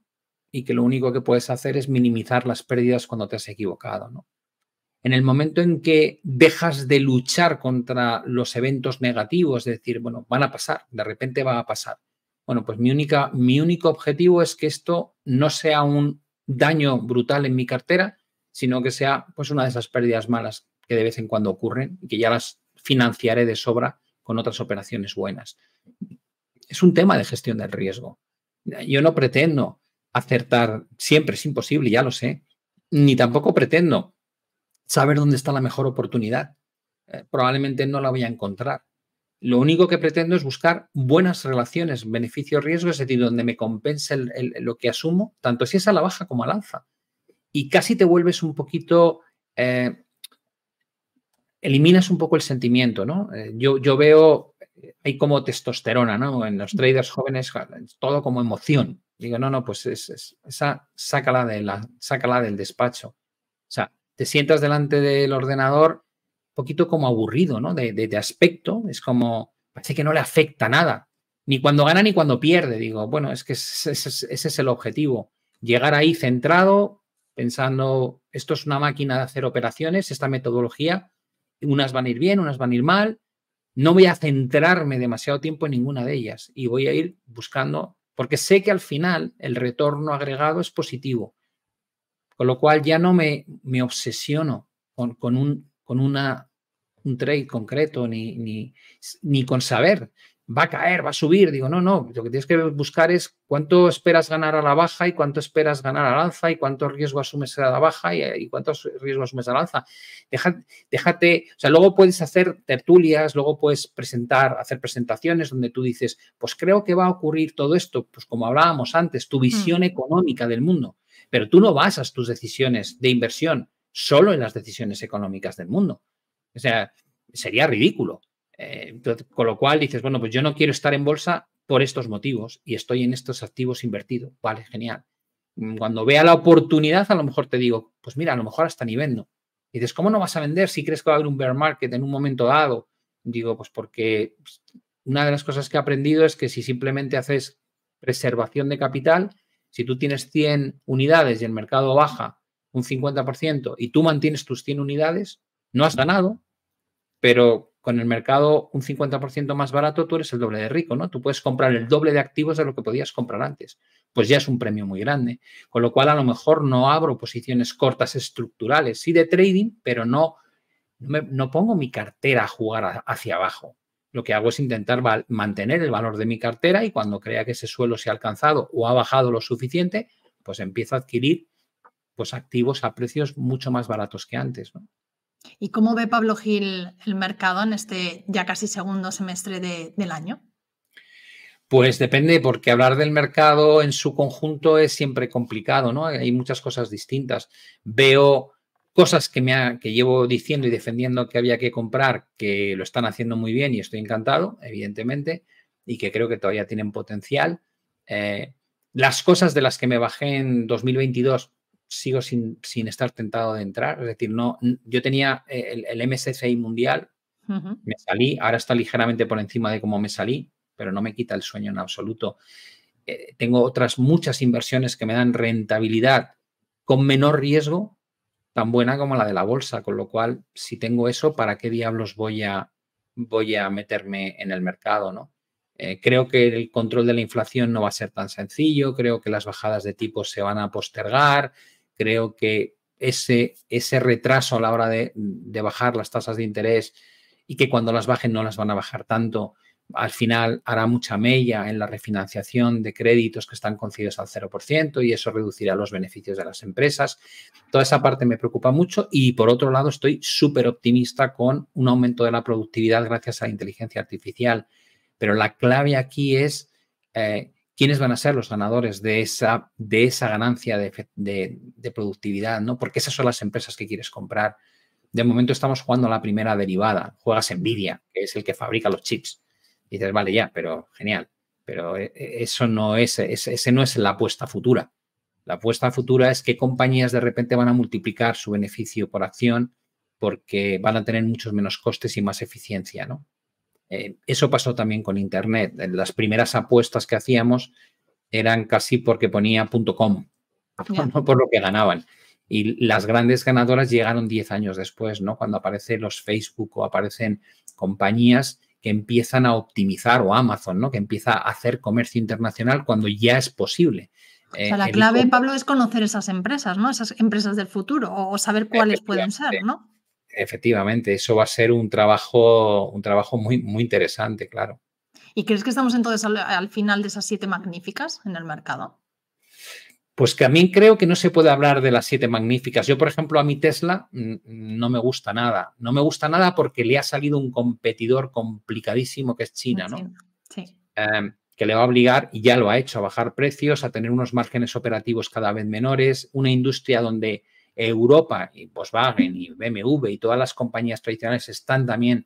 y que lo único que puedes hacer es minimizar las pérdidas cuando te has equivocado, ¿no? En el momento en que dejas de luchar contra los eventos negativos, de decir, bueno, van a pasar, de repente va a pasar. Bueno, pues mi único objetivo es que esto no sea un daño brutal en mi cartera, sino que sea pues una de esas pérdidas malas que de vez en cuando ocurren y que ya las financiaré de sobra con otras operaciones buenas. Es un tema de gestión del riesgo. Yo no pretendo acertar siempre, es imposible, ya lo sé, ni tampoco pretendo saber dónde está la mejor oportunidad. Probablemente no la voy a encontrar. Lo único que pretendo es buscar buenas relaciones, beneficio-riesgo, es decir, donde me compense lo que asumo, tanto si es a la baja como al alza. Y casi te vuelves un poquito, eliminas un poco el sentimiento, ¿no? Yo veo, hay como testosterona, ¿no? En los traders jóvenes, todo como emoción. Digo, no, pues esa sácala del despacho. O sea, te sientas delante del ordenador un poquito como aburrido, ¿no? De aspecto, es como, parece que no le afecta nada, ni cuando gana ni cuando pierde. Digo, bueno, es que ese es el objetivo, llegar ahí centrado, pensando, esto es una máquina de hacer operaciones, esta metodología, unas van a ir bien, unas van a ir mal, no voy a centrarme demasiado tiempo en ninguna de ellas y voy a ir buscando, porque sé que al final el retorno agregado es positivo, con lo cual ya no me obsesiono con un trade concreto ni con saber, va a caer, va a subir. Digo, no, lo que tienes que buscar es cuánto esperas ganar a la baja y cuánto esperas ganar al alza y cuánto riesgo asumes a la baja y cuántos riesgos asumes al alza. Déjate, o sea, luego puedes hacer tertulias, luego puedes hacer presentaciones donde tú dices, pues creo que va a ocurrir todo esto, pues como hablábamos antes, tu visión económica del mundo, pero tú no basas tus decisiones de inversión solo en las decisiones económicas del mundo. O sea, sería ridículo. Con lo cual dices, bueno, pues yo no quiero estar en bolsa por estos motivos y estoy en estos activos invertidos. Vale, genial. Cuando vea la oportunidad, a lo mejor te digo, pues mira, a lo mejor hasta ni vendo. Y dices, ¿cómo no vas a vender si crees que va a haber un bear market en un momento dado? Digo, pues porque una de las cosas que he aprendido es que si simplemente haces preservación de capital, si tú tienes 100 unidades y el mercado baja un 50% y tú mantienes tus 100 unidades, no has ganado, pero con el mercado un 50% más barato, tú eres el doble de rico, ¿no? Tú puedes comprar el doble de activos de lo que podías comprar antes. Pues ya es un premio muy grande. Con lo cual, a lo mejor no abro posiciones cortas estructurales, sí de trading, pero no pongo mi cartera a jugar hacia abajo. Lo que hago es intentar mantener el valor de mi cartera y cuando crea que ese suelo se ha alcanzado o ha bajado lo suficiente, pues empiezo a adquirir pues, activos a precios mucho más baratos que antes, ¿no? ¿Y cómo ve Pablo Gil el mercado en este ya casi segundo semestre del año? Pues depende, porque hablar del mercado en su conjunto es siempre complicado, ¿no? Hay muchas cosas distintas. Veo cosas que llevo diciendo y defendiendo que había que comprar, que lo están haciendo muy bien y estoy encantado, evidentemente, y que creo que todavía tienen potencial. Las cosas de las que me bajé en 2022 sigo sin estar tentado de entrar. Es decir, no, yo tenía el MSCI mundial, me salí, ahora está ligeramente por encima de cómo me salí, pero no me quita el sueño en absoluto. Tengo otras muchas inversiones que me dan rentabilidad con menor riesgo, tan buena como la de la bolsa, con lo cual, si tengo eso, ¿para qué diablos voy a meterme en el mercado, ¿no? Creo que el control de la inflación no va a ser tan sencillo, creo que las bajadas de tipos se van a postergar, creo que ese retraso a la hora de bajar las tasas de interés y que cuando las bajen no las van a bajar tanto, al final hará mucha mella en la refinanciación de créditos que están concedidos al 0% y eso reducirá los beneficios de las empresas. Toda esa parte me preocupa mucho y, por otro lado, estoy súper optimista con un aumento de la productividad gracias a la inteligencia artificial. Pero la clave aquí es quiénes van a ser los ganadores de esa ganancia de productividad, ¿no? Porque esas son las empresas que quieres comprar. De momento estamos jugando a la primera derivada. Juegas Nvidia, que es el que fabrica los chips. Y dices, vale, ya, pero genial. Pero eso no es, ese no es la apuesta futura. La apuesta futura es qué compañías de repente van a multiplicar su beneficio por acción porque van a tener muchos menos costes y más eficiencia, ¿no? Eso pasó también con Internet. Las primeras apuestas que hacíamos eran casi porque ponía .com, no por lo que ganaban. Y las grandes ganadoras llegaron 10 años después, ¿no? Cuando aparecen los Facebook o aparecen compañías que empiezan a optimizar, o Amazon, ¿no? Que empieza a hacer comercio internacional cuando ya es posible. O sea, la clave, Pablo, es conocer esas empresas, ¿no? Esas empresas del futuro o saber cuáles pueden ser, ¿no? Efectivamente, eso va a ser un trabajo muy, muy interesante, claro. ¿Y crees que estamos entonces al final de esas 7 magníficas en el mercado? Pues también creo que no se puede hablar de las 7 magníficas. Yo, por ejemplo, a mi Tesla no me gusta nada. No me gusta nada porque le ha salido un competidor complicadísimo que es China, ¿no? Sí. Que le va a obligar, y ya lo ha hecho, a bajar precios, a tener unos márgenes operativos cada vez menores, una industria donde Europa y Volkswagen y BMW y todas las compañías tradicionales están también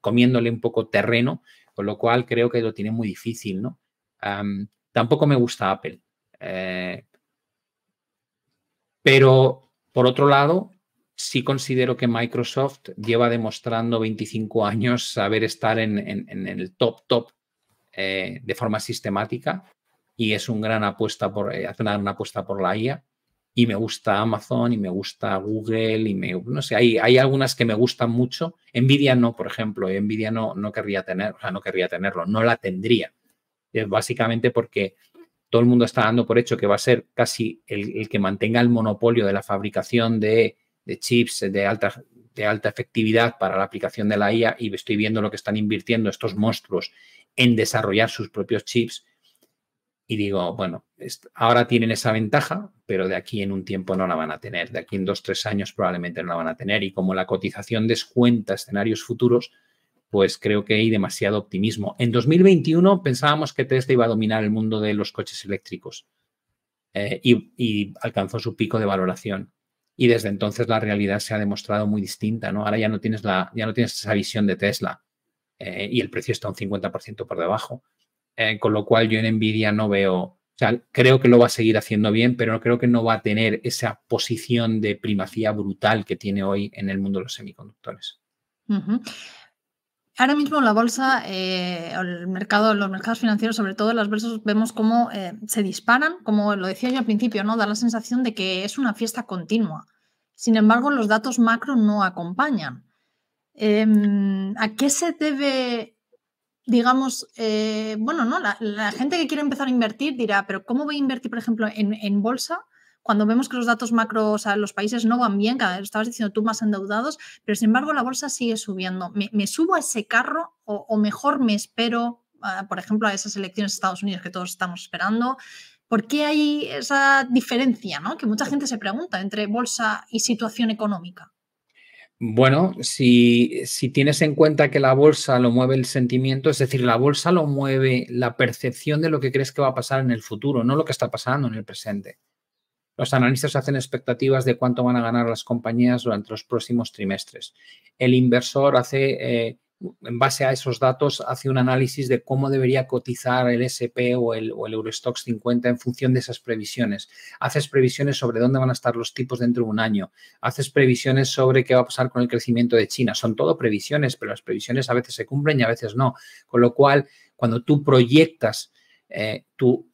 comiéndole un poco terreno, con lo cual creo que lo tiene muy difícil, ¿no? Tampoco me gusta Apple. Pero, por otro lado, sí considero que Microsoft lleva demostrando 25 años saber estar en el top de forma sistemática y es una gran apuesta hace una gran apuesta por la IA. Y me gusta Amazon y me gusta Google y no sé, hay algunas que me gustan mucho. Nvidia no, por ejemplo. Nvidia no querría tener, o sea, no querría tenerlo, no la tendría. Básicamente porque todo el mundo está dando por hecho que va a ser casi el que mantenga el monopolio de la fabricación de chips de alta efectividad para la aplicación de la IA y estoy viendo lo que están invirtiendo estos monstruos en desarrollar sus propios chips. Y digo, bueno, ahora tienen esa ventaja, pero de aquí en un tiempo no la van a tener. De aquí en 2-3 años probablemente no la van a tener. Y como la cotización descuenta escenarios futuros, pues creo que hay demasiado optimismo. En 2021 pensábamos que Tesla iba a dominar el mundo de los coches eléctricos y alcanzó su pico de valoración. Y desde entonces la realidad se ha demostrado muy distinta, ¿no? Ahora ya no tienes esa visión de Tesla y el precio está un 50% por debajo. Con lo cual yo en Nvidia no veo, o sea, creo que lo va a seguir haciendo bien, pero creo que no va a tener esa posición de primacía brutal que tiene hoy en el mundo de los semiconductores. Ahora mismo en la bolsa, los mercados financieros, sobre todo en las bolsas, vemos cómo se disparan, como lo decía yo al principio, ¿no? Da la sensación de que es una fiesta continua. Sin embargo, los datos macro no acompañan. ¿A qué se debe? Digamos, ¿no? La gente que quiere empezar a invertir dirá, pero ¿cómo voy a invertir, por ejemplo, en bolsa cuando vemos que los datos macro, o sea, los países no van bien, cada vez estabas diciendo tú más endeudados, pero sin embargo la bolsa sigue subiendo? ¿Me subo a ese carro o mejor me espero, por ejemplo, a esas elecciones de Estados Unidos que todos estamos esperando? ¿Por qué hay esa diferencia, ¿no? Que mucha gente se pregunta entre bolsa y situación económica. Bueno, si tienes en cuenta que la bolsa lo mueve el sentimiento, es decir, la bolsa lo mueve la percepción de lo que crees que va a pasar en el futuro, no lo que está pasando en el presente. Los analistas hacen expectativas de cuánto van a ganar las compañías durante los próximos trimestres. El inversor hace en base a esos datos, hace un análisis de cómo debería cotizar el S&P o el Eurostoxx 50 en función de esas previsiones. Haces previsiones sobre dónde van a estar los tipos dentro de un año. Haces previsiones sobre qué va a pasar con el crecimiento de China. Son todo previsiones, pero las previsiones a veces se cumplen y a veces no. Con lo cual, cuando tú proyectas tu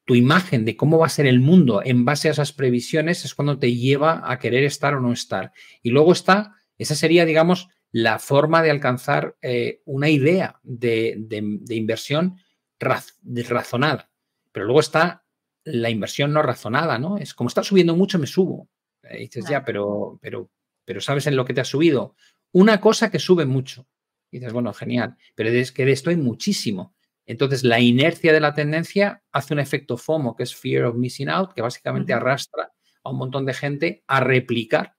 imagen de cómo va a ser el mundo en base a esas previsiones, es cuando te lleva a querer estar o no estar. Y luego esa sería, digamos, la forma de alcanzar una idea de inversión razonada. Pero luego está la inversión no razonada, ¿no? Es como está subiendo mucho, me subo. Dices, ya, pero ¿sabes en lo que te has subido? Una cosa que sube mucho. Y dices, bueno, genial, pero es que de esto hay muchísimo. Entonces, la inercia de la tendencia hace un efecto FOMO, que es Fear of Missing Out, que básicamente arrastra a un montón de gente a replicar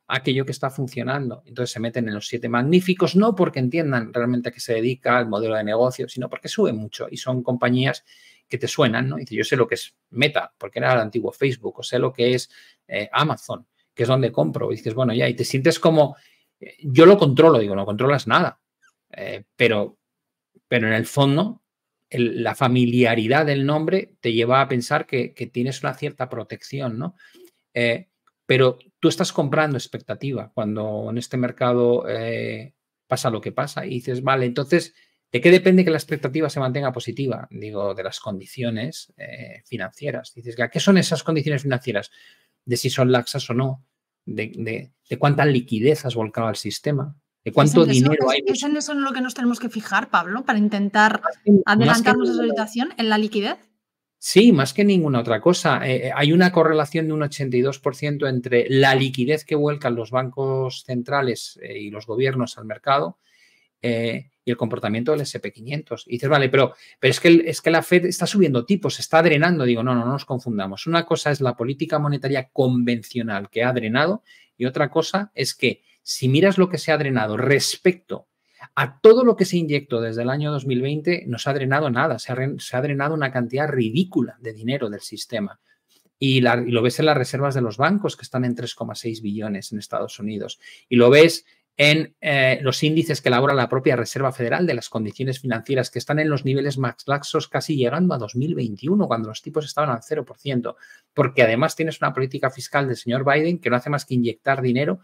aquello que está funcionando. Entonces, se meten en los 7 magníficos, no porque entiendan realmente a qué se dedica el modelo de negocio, sino porque sube mucho y son compañías que te suenan, ¿no? Y dice, yo sé lo que es Meta, porque era el antiguo Facebook, o sé lo que es Amazon, que es donde compro. Y dices, bueno, ya, y te sientes como, yo lo controlo, digo, no controlas nada, pero en el fondo la familiaridad del nombre te lleva a pensar que tienes una cierta protección, ¿no? Pero tú estás comprando expectativa cuando en este mercado pasa lo que pasa y dices, vale, entonces, ¿de qué depende que la expectativa se mantenga positiva? Digo, de las condiciones financieras. Dices, ¿qué son esas condiciones financieras? De si son laxas o no, de cuánta liquidez has volcado al sistema, de cuánto dinero hay. ¿Es en eso en lo que nos tenemos que fijar, Pablo, para intentar adelantarnos a esa situación, en la liquidez? Sí, más que ninguna otra cosa. Hay una correlación de un 82% entre la liquidez que vuelcan los bancos centrales y los gobiernos al mercado y el comportamiento del S&P 500. Y dices, vale, pero es que la Fed está subiendo tipos, está drenando. Digo, no nos confundamos. Una cosa es la política monetaria convencional que ha drenado y otra cosa es que si miras lo que se ha drenado respecto a todo lo que se inyectó desde el año 2020, no se ha drenado nada, se ha drenado una cantidad ridícula de dinero del sistema. Y lo ves en las reservas de los bancos, que están en 3,6 billones en Estados Unidos. Y lo ves en los índices que elabora la propia Reserva Federal de las condiciones financieras, que están en los niveles más laxos casi llegando a 2021, cuando los tipos estaban al 0%. Porque además tienes una política fiscal del señor Biden que no hace más que inyectar dinero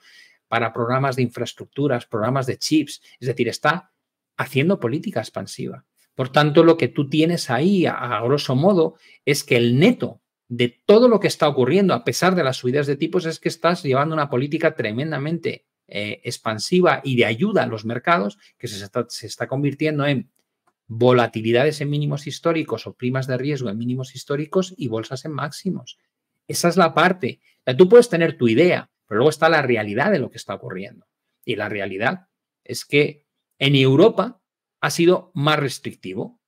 para programas de infraestructuras, programas de chips. Es decir, está haciendo política expansiva. Por tanto, lo que tú tienes ahí, a grosso modo, es que el neto de todo lo que está ocurriendo, a pesar de las subidas de tipos, es que estás llevando una política tremendamente expansiva y de ayuda a los mercados, que se está convirtiendo en volatilidades en mínimos históricos o primas de riesgo en mínimos históricos y bolsas en máximos. Esa es la parte. O sea, tú puedes tener tu idea, pero luego está la realidad de lo que está ocurriendo. Y la realidad es que en Europa ha sido más restrictivo.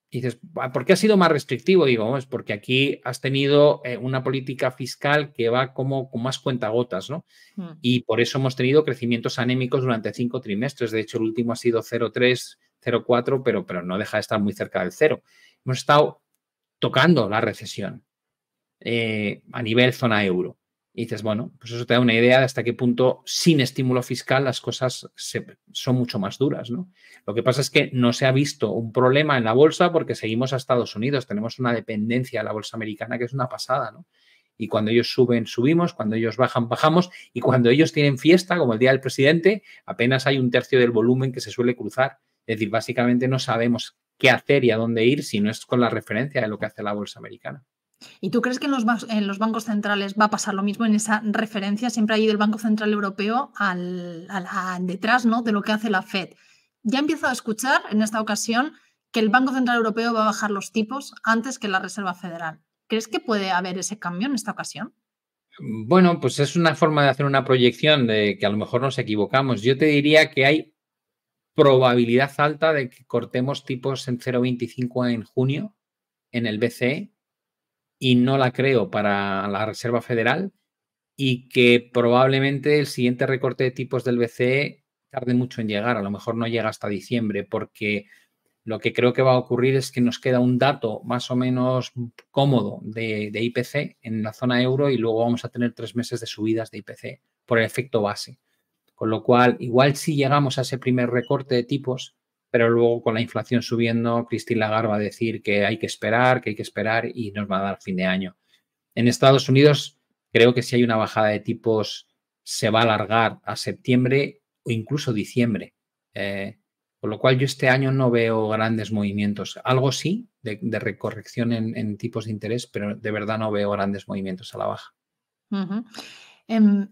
Y dices, ¿por qué ha sido más restrictivo? Digo, es porque aquí has tenido una política fiscal que va como con más cuentagotas, ¿no? Y por eso hemos tenido crecimientos anémicos durante 5 trimestres. De hecho, el último ha sido 0,3, 0,4, pero no deja de estar muy cerca del 0. Hemos estado tocando la recesión a nivel zona euro. Y dices, bueno, pues eso te da una idea de hasta qué punto sin estímulo fiscal las cosas son mucho más duras, ¿no? Lo que pasa es que no se ha visto un problema en la bolsa porque seguimos a Estados Unidos, tenemos una dependencia de la bolsa americana que es una pasada, ¿no? Y cuando ellos suben, subimos, cuando ellos bajan, bajamos y cuando ellos tienen fiesta, como el Día del Presidente, apenas hay 1/3 del volumen que se suele cruzar. Es decir, básicamente no sabemos qué hacer y a dónde ir si no es con la referencia de lo que hace la bolsa americana. ¿Y tú crees que en los bancos centrales va a pasar lo mismo en esa referencia? Siempre ha ido el Banco Central Europeo detrás, ¿no?, de lo que hace la Fed. Ya empiezo a escuchar en esta ocasión que el Banco Central Europeo va a bajar los tipos antes que la Reserva Federal. ¿Crees que puede haber ese cambio en esta ocasión? Bueno, pues es una forma de hacer una proyección de que a lo mejor nos equivocamos. Yo te diría que hay probabilidad alta de que cortemos tipos en 0,25 en junio en el BCE y no la creo para la Reserva Federal y que probablemente el siguiente recorte de tipos del BCE tarde mucho en llegar, a lo mejor no llega hasta diciembre, porque lo que creo que va a ocurrir es que nos queda un dato más o menos cómodo de IPC en la zona euro y luego vamos a tener 3 meses de subidas de IPC por el efecto base. Con lo cual, igual sí llegamos a ese primer recorte de tipos, pero luego con la inflación subiendo, Christine Lagarde va a decir que hay que esperar y nos va a dar fin de año. En Estados Unidos, creo que si hay una bajada de tipos, se va a alargar a septiembre o incluso diciembre. Con lo cual, yo este año no veo grandes movimientos. Algo sí, de recorrección en tipos de interés, pero de verdad no veo grandes movimientos a la baja.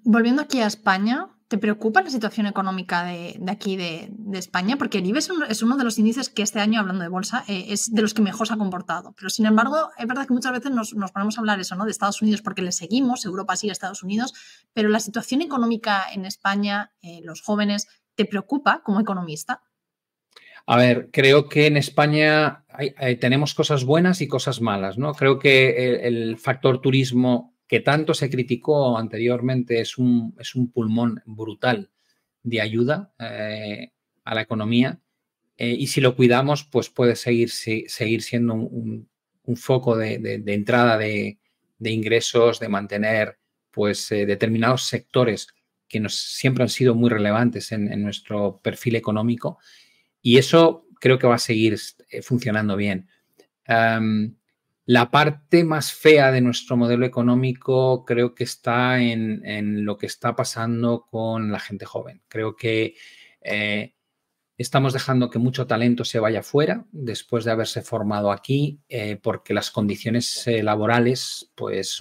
Volviendo aquí a España, ¿te preocupa la situación económica de aquí de España? Porque el IBEX es uno de los índices que este año, hablando de bolsa, es de los que mejor se ha comportado. Pero sin embargo, es verdad que muchas veces nos ponemos a hablar eso, ¿no? De Estados Unidos porque le seguimos, Europa sigue a Estados Unidos, pero la situación económica en España, los jóvenes, ¿te preocupa como economista? A ver, creo que en España tenemos cosas buenas y cosas malas, ¿no? Creo que el factor turismo que tanto se criticó anteriormente es un pulmón brutal de ayuda a la economía y si lo cuidamos, pues puede seguir siendo un foco de entrada de ingresos, de mantener pues determinados sectores que siempre han sido muy relevantes en nuestro perfil económico. Y eso creo que va a seguir funcionando bien. La parte más fea de nuestro modelo económico creo que está en lo que está pasando con la gente joven. Creo que estamos dejando que mucho talento se vaya fuera después de haberse formado aquí porque las condiciones laborales pues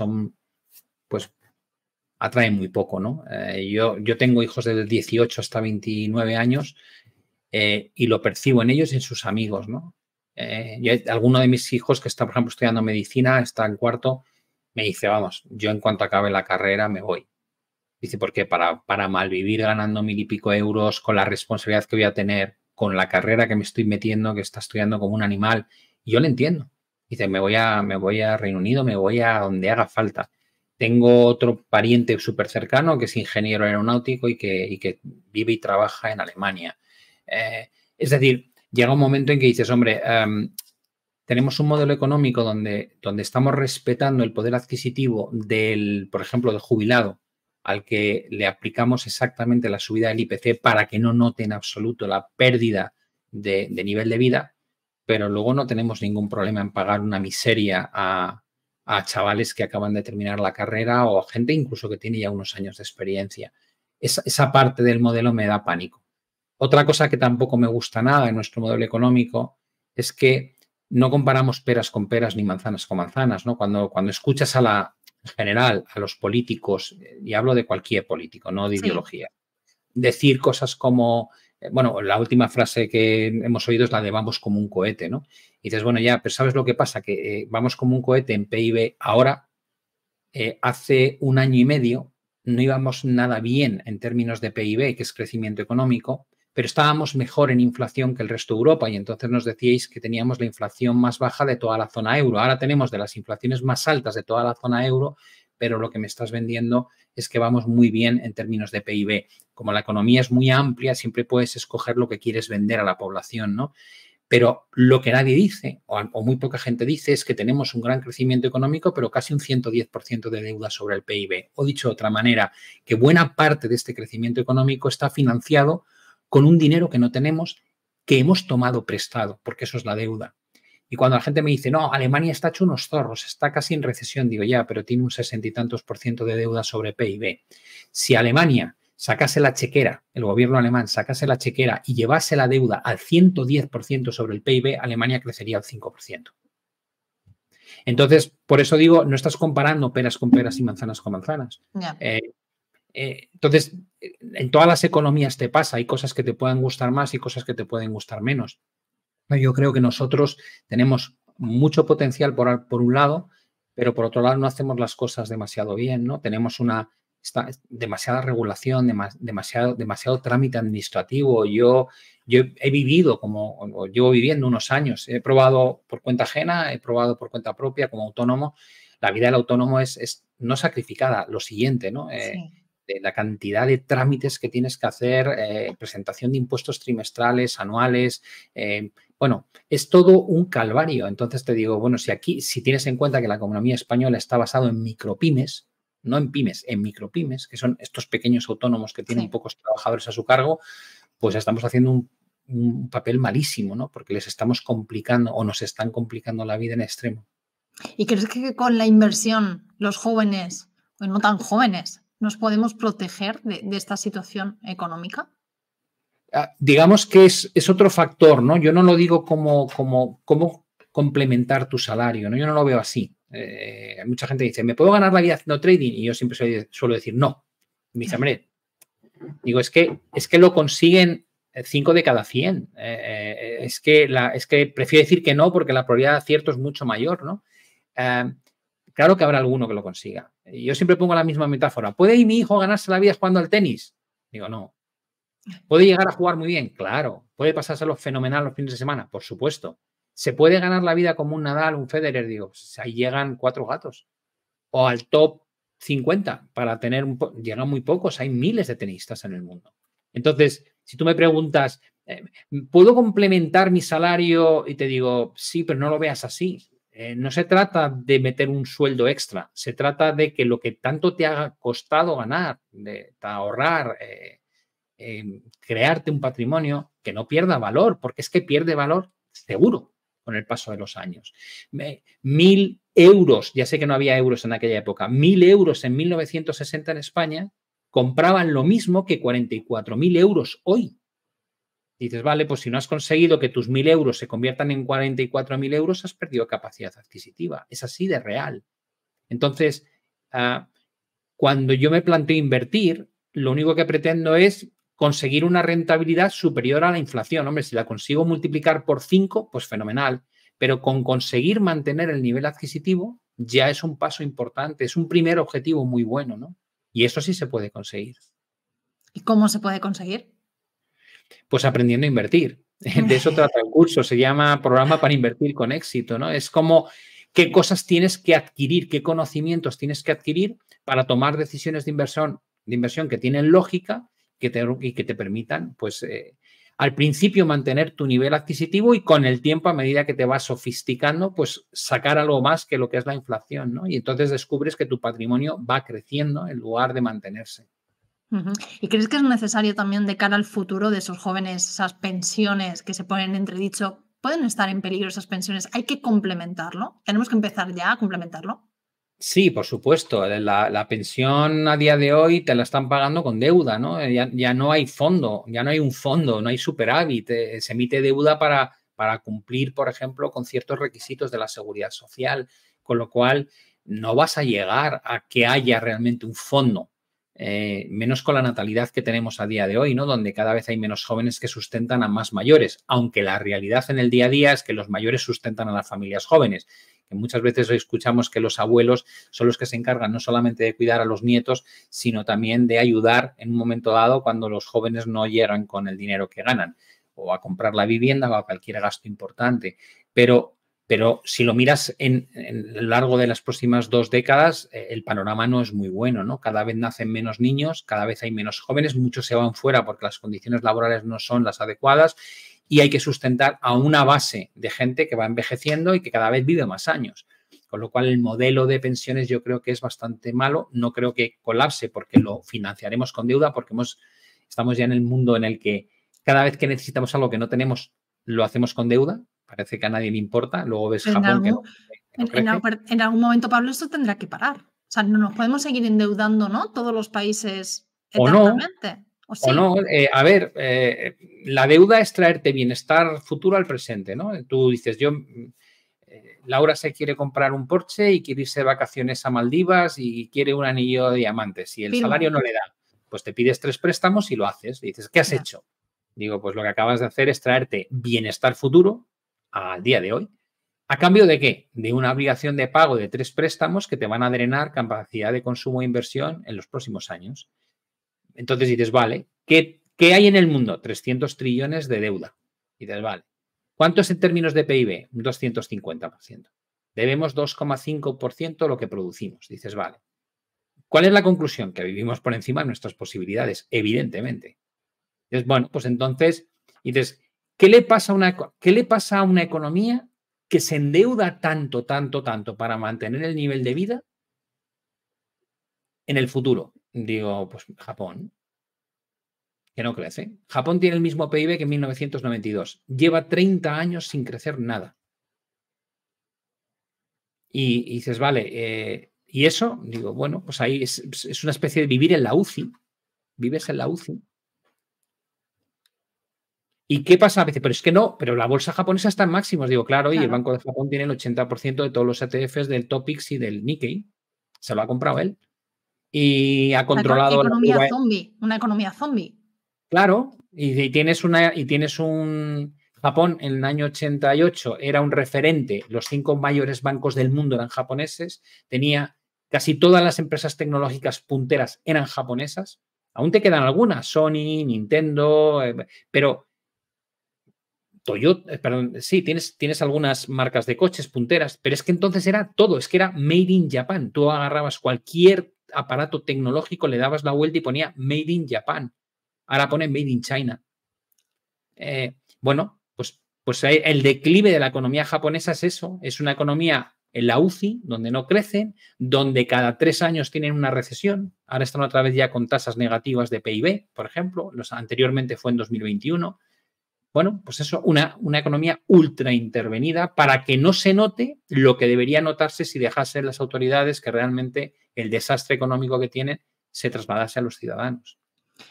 atraen muy poco, ¿no? Yo tengo hijos de 18 hasta 29 años y lo percibo en ellos y en sus amigos, ¿no? Alguno de mis hijos que está, por ejemplo, estudiando medicina, está en cuarto, me dice, vamos, yo en cuanto acabe la carrera me voy. Dice, porque para malvivir ganando 1.000 y pico euros, con la responsabilidad que voy a tener, con la carrera que me estoy metiendo, que está estudiando como un animal, y yo le entiendo. Dice, me voy a Reino Unido, me voy a donde haga falta. Tengo otro pariente súper cercano que es ingeniero aeronáutico y que vive y trabaja en Alemania. Es decir, llega un momento en que dices, hombre, tenemos un modelo económico donde estamos respetando el poder adquisitivo por ejemplo, del jubilado, al que le aplicamos exactamente la subida del IPC para que no note en absoluto la pérdida de nivel de vida, pero luego no tenemos ningún problema en pagar una miseria a chavales que acaban de terminar la carrera o a gente incluso que tiene ya unos años de experiencia. Esa parte del modelo me da pánico. Otra cosa que tampoco me gusta nada en nuestro modelo económico es que no comparamos peras con peras ni manzanas con manzanas, ¿no? Cuando escuchas en general a los políticos, y hablo de cualquier político, no de ideología, decir cosas como, bueno, la última frase que hemos oído es la de vamos como un cohete, ¿no? Y dices, bueno, ya, pero ¿sabes lo que pasa? Que vamos como un cohete en PIB ahora, hace un año y medio no íbamos nada bien en términos de PIB, que es crecimiento económico, pero estábamos mejor en inflación que el resto de Europa y entonces nos decíais que teníamos la inflación más baja de toda la zona euro. Ahora tenemos de las inflaciones más altas de toda la zona euro, pero lo que me estás vendiendo es que vamos muy bien en términos de PIB. Como la economía es muy amplia, siempre puedes escoger lo que quieres vender a la población, ¿no? Pero lo que nadie dice, o muy poca gente dice, es que tenemos un gran crecimiento económico, pero casi un 110% de deuda sobre el PIB. O dicho de otra manera, que buena parte de este crecimiento económico está financiado con un dinero que no tenemos, que hemos tomado prestado, porque eso es la deuda. Y cuando la gente me dice, no, Alemania está hecho unos zorros, está casi en recesión, digo, ya, pero tiene un 60 y tantos % de deuda sobre PIB. Si Alemania sacase la chequera, el gobierno alemán sacase la chequera y llevase la deuda al 110% sobre el PIB, Alemania crecería al 5%. Entonces, por eso digo, no estás comparando peras con peras y manzanas con manzanas. Yeah. Entonces, en todas las economías te pasa, hay cosas que te pueden gustar más y cosas que te pueden gustar menos. Yo creo que nosotros tenemos mucho potencial por un lado, pero por otro lado no hacemos las cosas demasiado bien, ¿no? Tenemos demasiada regulación, demasiado trámite administrativo. Yo he vivido o llevo viviendo unos años, he probado por cuenta ajena, he probado por cuenta propia como autónomo. La vida del autónomo es no sacrificada, lo siguiente, ¿no? Sí. De la cantidad de trámites que tienes que hacer, presentación de impuestos trimestrales, anuales, bueno, es todo un calvario. Entonces te digo, bueno, si tienes en cuenta que la economía española está basada en micropymes, no en pymes, en micropymes, que son estos pequeños autónomos que tienen pocos trabajadores a su cargo, pues estamos haciendo un papel malísimo, ¿no? Porque les estamos complicando o nos están complicando la vida en extremo. ¿Y crees que con la inversión los jóvenes, o no tan jóvenes, nos podemos proteger de esta situación económica? Digamos que es otro factor, ¿no? Yo no lo digo como complementar tu salario, ¿no? Yo no lo veo así. Mucha gente dice, ¿me puedo ganar la vida haciendo trading? Y yo siempre suelo decir, no. Y me dice, hombre, digo, es que lo consiguen 5 de cada 100. Es que prefiero decir que no porque la probabilidad de acierto es mucho mayor, ¿no? Claro que habrá alguno que lo consiga. Yo siempre pongo la misma metáfora. ¿Puede mi hijo ganarse la vida jugando al tenis? Digo, no. ¿Puede llegar a jugar muy bien? Claro. ¿Puede pasárselo fenomenal los fines de semana? Por supuesto. ¿Se puede ganar la vida como un Nadal, un Federer? Digo, pues ahí llegan 4 gatos. O al top 50 para tener llegan muy pocos. Hay miles de tenistas en el mundo. Entonces, si tú me preguntas, ¿puedo complementar mi salario? Y te digo, sí, pero no lo veas así. No se trata de meter un sueldo extra. Se trata de que lo que tanto te ha costado ganar, de ahorrar, crearte un patrimonio que no pierda valor, porque es que pierde valor seguro con el paso de los años. 1.000 euros, ya sé que no había euros en aquella época, 1.000 euros en 1960 en España compraban lo mismo que 44.000 euros hoy. Y dices, vale, pues si no has conseguido que tus 1.000 euros se conviertan en 44.000 euros, has perdido capacidad adquisitiva. Es así de real. Entonces, cuando yo me planteo invertir, lo único que pretendo es conseguir una rentabilidad superior a la inflación. Hombre, si la consigo multiplicar por 5, pues fenomenal. Pero con conseguir mantener el nivel adquisitivo ya es un paso importante. Es un primer objetivo muy bueno, ¿no? Y eso sí se puede conseguir. ¿Y cómo se puede conseguir? Pues aprendiendo a invertir. De eso trata el curso. Se llama Programa para Invertir con Éxito, ¿no? Es como qué cosas tienes que adquirir, qué conocimientos tienes que adquirir para tomar decisiones de inversión que tienen lógica y que te permitan, pues, al principio mantener tu nivel adquisitivo y con el tiempo, a medida que te vas sofisticando, pues sacar algo más que lo que es la inflación, ¿no? Y entonces descubres que tu patrimonio va creciendo en lugar de mantenerse. ¿Y crees que es necesario también de cara al futuro de esos jóvenes, esas pensiones que se ponen en entredicho, pueden estar en peligro esas pensiones? ¿Hay que complementarlo? ¿Tenemos que empezar ya a complementarlo? Sí, por supuesto. La pensión a día de hoy te la están pagando con deuda, ¿no? Ya no hay fondo, ya no hay un fondo, no hay superávit. Se emite deuda para cumplir, por ejemplo, con ciertos requisitos de la seguridad social, con lo cual no vas a llegar a que haya realmente un fondo, menos con la natalidad que tenemos a día de hoy, ¿no? Donde cada vez hay menos jóvenes que sustentan a más mayores, aunque la realidad en el día a día es que los mayores sustentan a las familias jóvenes. Que muchas veces escuchamos que los abuelos son los que se encargan no solamente de cuidar a los nietos, sino también de ayudar en un momento dado cuando los jóvenes no llegan con el dinero que ganan o a comprar la vivienda o a cualquier gasto importante. Pero si lo miras en lo largo de las próximas 2 décadas, el panorama no es muy bueno, ¿no? Cada vez nacen menos niños, cada vez hay menos jóvenes, muchos se van fuera porque las condiciones laborales no son las adecuadas y hay que sustentar a una base de gente que va envejeciendo y que cada vez vive más años. Con lo cual, el modelo de pensiones yo creo que es bastante malo. No creo que colapse porque lo financiaremos con deuda, porque estamos ya en el mundo en el que cada vez que necesitamos algo que no tenemos, lo hacemos con deuda. Parece que a nadie le importa. Luego ves Japón que no crece. En algún momento, Pablo, esto tendrá que parar. O sea, no nos podemos seguir endeudando, ¿no? Todos los países eternamente. O no, a ver, la deuda es traerte bienestar futuro al presente, ¿no? Tú dices, Laura se quiere comprar un Porsche y quiere irse de vacaciones a Maldivas y quiere un anillo de diamantes y el salario no le da. Pues te pides 3 préstamos y lo haces. Y dices, ¿qué has hecho? Digo, pues lo que acabas de hacer es traerte bienestar futuro al día de hoy. ¿A cambio de qué? De una obligación de pago de 3 préstamos que te van a drenar capacidad de consumo e inversión en los próximos años. Entonces dices, vale, ¿qué hay en el mundo? 300 trillones de deuda. Y dices, vale, ¿cuánto es en términos de PIB? Un 250%. Debemos 2,5% lo que producimos. Dices, vale. ¿Cuál es la conclusión? Que vivimos por encima de nuestras posibilidades, evidentemente. Entonces, bueno, pues entonces dices, ¿qué le pasa a una economía que se endeuda tanto para mantener el nivel de vida en el futuro, digo, pues Japón, que no crece. Japón tiene el mismo PIB que en 1992. Lleva 30 años sin crecer nada. Y dices, vale, ¿y eso? Digo, bueno, pues ahí es una especie de vivir en la UCI. Vives en la UCI. ¿Y qué pasa? Dice, pero es que no, pero la bolsa japonesa está en máximos. Digo, claro, y el Banco de Japón tiene el 80% de todos los ETFs del Topix y del Nikkei. Se lo ha comprado él. Y ha controlado la curva. Una economía zombie. Claro, y tienes un Japón en el año 88 era un referente, los 5 mayores bancos del mundo eran japoneses, tenía casi todas las empresas tecnológicas punteras eran japonesas, aún te quedan algunas, Sony, Nintendo, pero Toyota, perdón, sí, tienes algunas marcas de coches punteras, pero es que entonces era todo, es que era Made in Japan, tú agarrabas cualquier aparato tecnológico, le dabas la vuelta y ponía Made in Japan. Ahora ponen Made in China. Bueno, pues el declive de la economía japonesa es eso. Es una economía en la UCI, donde no crecen, donde cada 3 años tienen una recesión. Ahora están otra vez ya con tasas negativas de PIB, por ejemplo. Anteriormente fue en 2021. Bueno, pues eso, una economía ultra intervenida para que no se note lo que debería notarse si dejasen las autoridades que realmente el desastre económico que tienen se trasladase a los ciudadanos.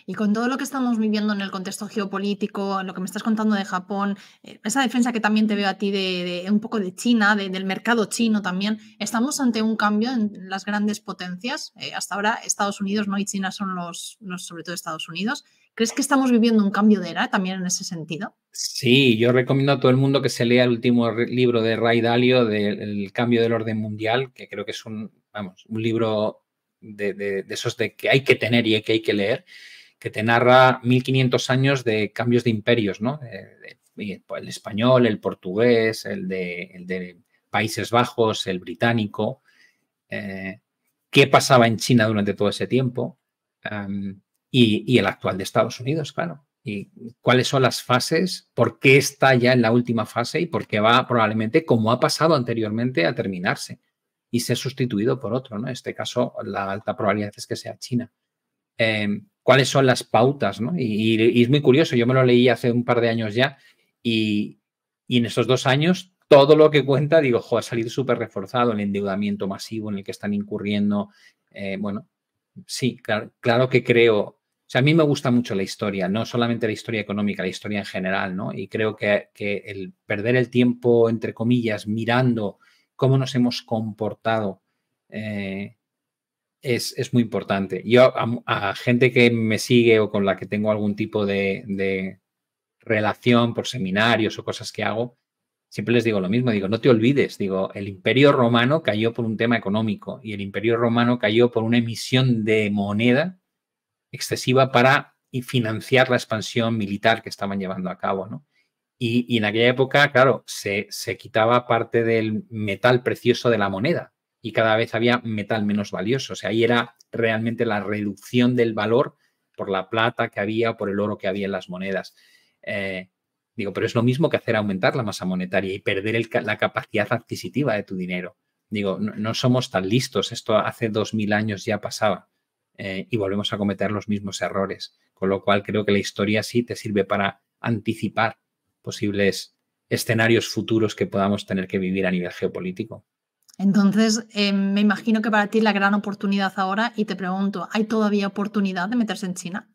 Y con todo lo que estamos viviendo en el contexto geopolítico, lo que me estás contando de Japón, esa defensa que también te veo a ti de un poco de China, del mercado chino también, ¿estamos ante un cambio en las grandes potencias? Hasta ahora Estados Unidos, ¿no? Y China son sobre todo Estados Unidos. ¿Crees que estamos viviendo un cambio de era también en ese sentido? Sí, yo recomiendo a todo el mundo que se lea el último libro de Ray Dalio del cambio del orden mundial, que creo que es un libro de esos de que hay que tener y que hay que leer, que te narra 1500 años de cambios de imperios, ¿no? El español, el portugués, el de Países Bajos, el británico. ¿Qué pasaba en China durante todo ese tiempo? Y el actual de Estados Unidos, claro. Y cuáles son las fases, por qué está ya en la última fase y por qué va probablemente, como ha pasado anteriormente, a terminarse y ser sustituido por otro, ¿no? En este caso, la alta probabilidad es que sea China. Cuáles son las pautas, ¿no? Y es muy curioso, yo me lo leí hace un par de años ya y en esos 2 años todo lo que cuenta, digo, ha salido súper reforzado el endeudamiento masivo en el que están incurriendo. Bueno, sí, claro que creo, o sea, a mí me gusta mucho la historia, no solamente la historia económica, la historia en general, ¿no? Y creo que el perder el tiempo, entre comillas, mirando cómo nos hemos comportado, es muy importante. Yo a gente que me sigue o con la que tengo algún tipo de relación por seminarios o cosas que hago, siempre les digo lo mismo, digo, no te olvides, digo, el Imperio Romano cayó por un tema económico y el Imperio Romano cayó por una emisión de moneda excesiva para financiar la expansión militar que estaban llevando a cabo, ¿no? Y en aquella época, claro, se quitaba parte del metal precioso de la moneda y cada vez había metal menos valioso. O sea, ahí era realmente la reducción del valor por la plata que había o por el oro que había en las monedas. Digo, pero es lo mismo que hacer aumentar la masa monetaria y perder la capacidad adquisitiva de tu dinero. Digo, no somos tan listos. Esto hace 2000 años ya pasaba y volvemos a cometer los mismos errores. Con lo cual creo que la historia sí te sirve para anticipar posibles escenarios futuros que podamos tener que vivir a nivel geopolítico. Entonces, me imagino que para ti la gran oportunidad ahora, y te pregunto, ¿hay todavía oportunidad de meterse en China?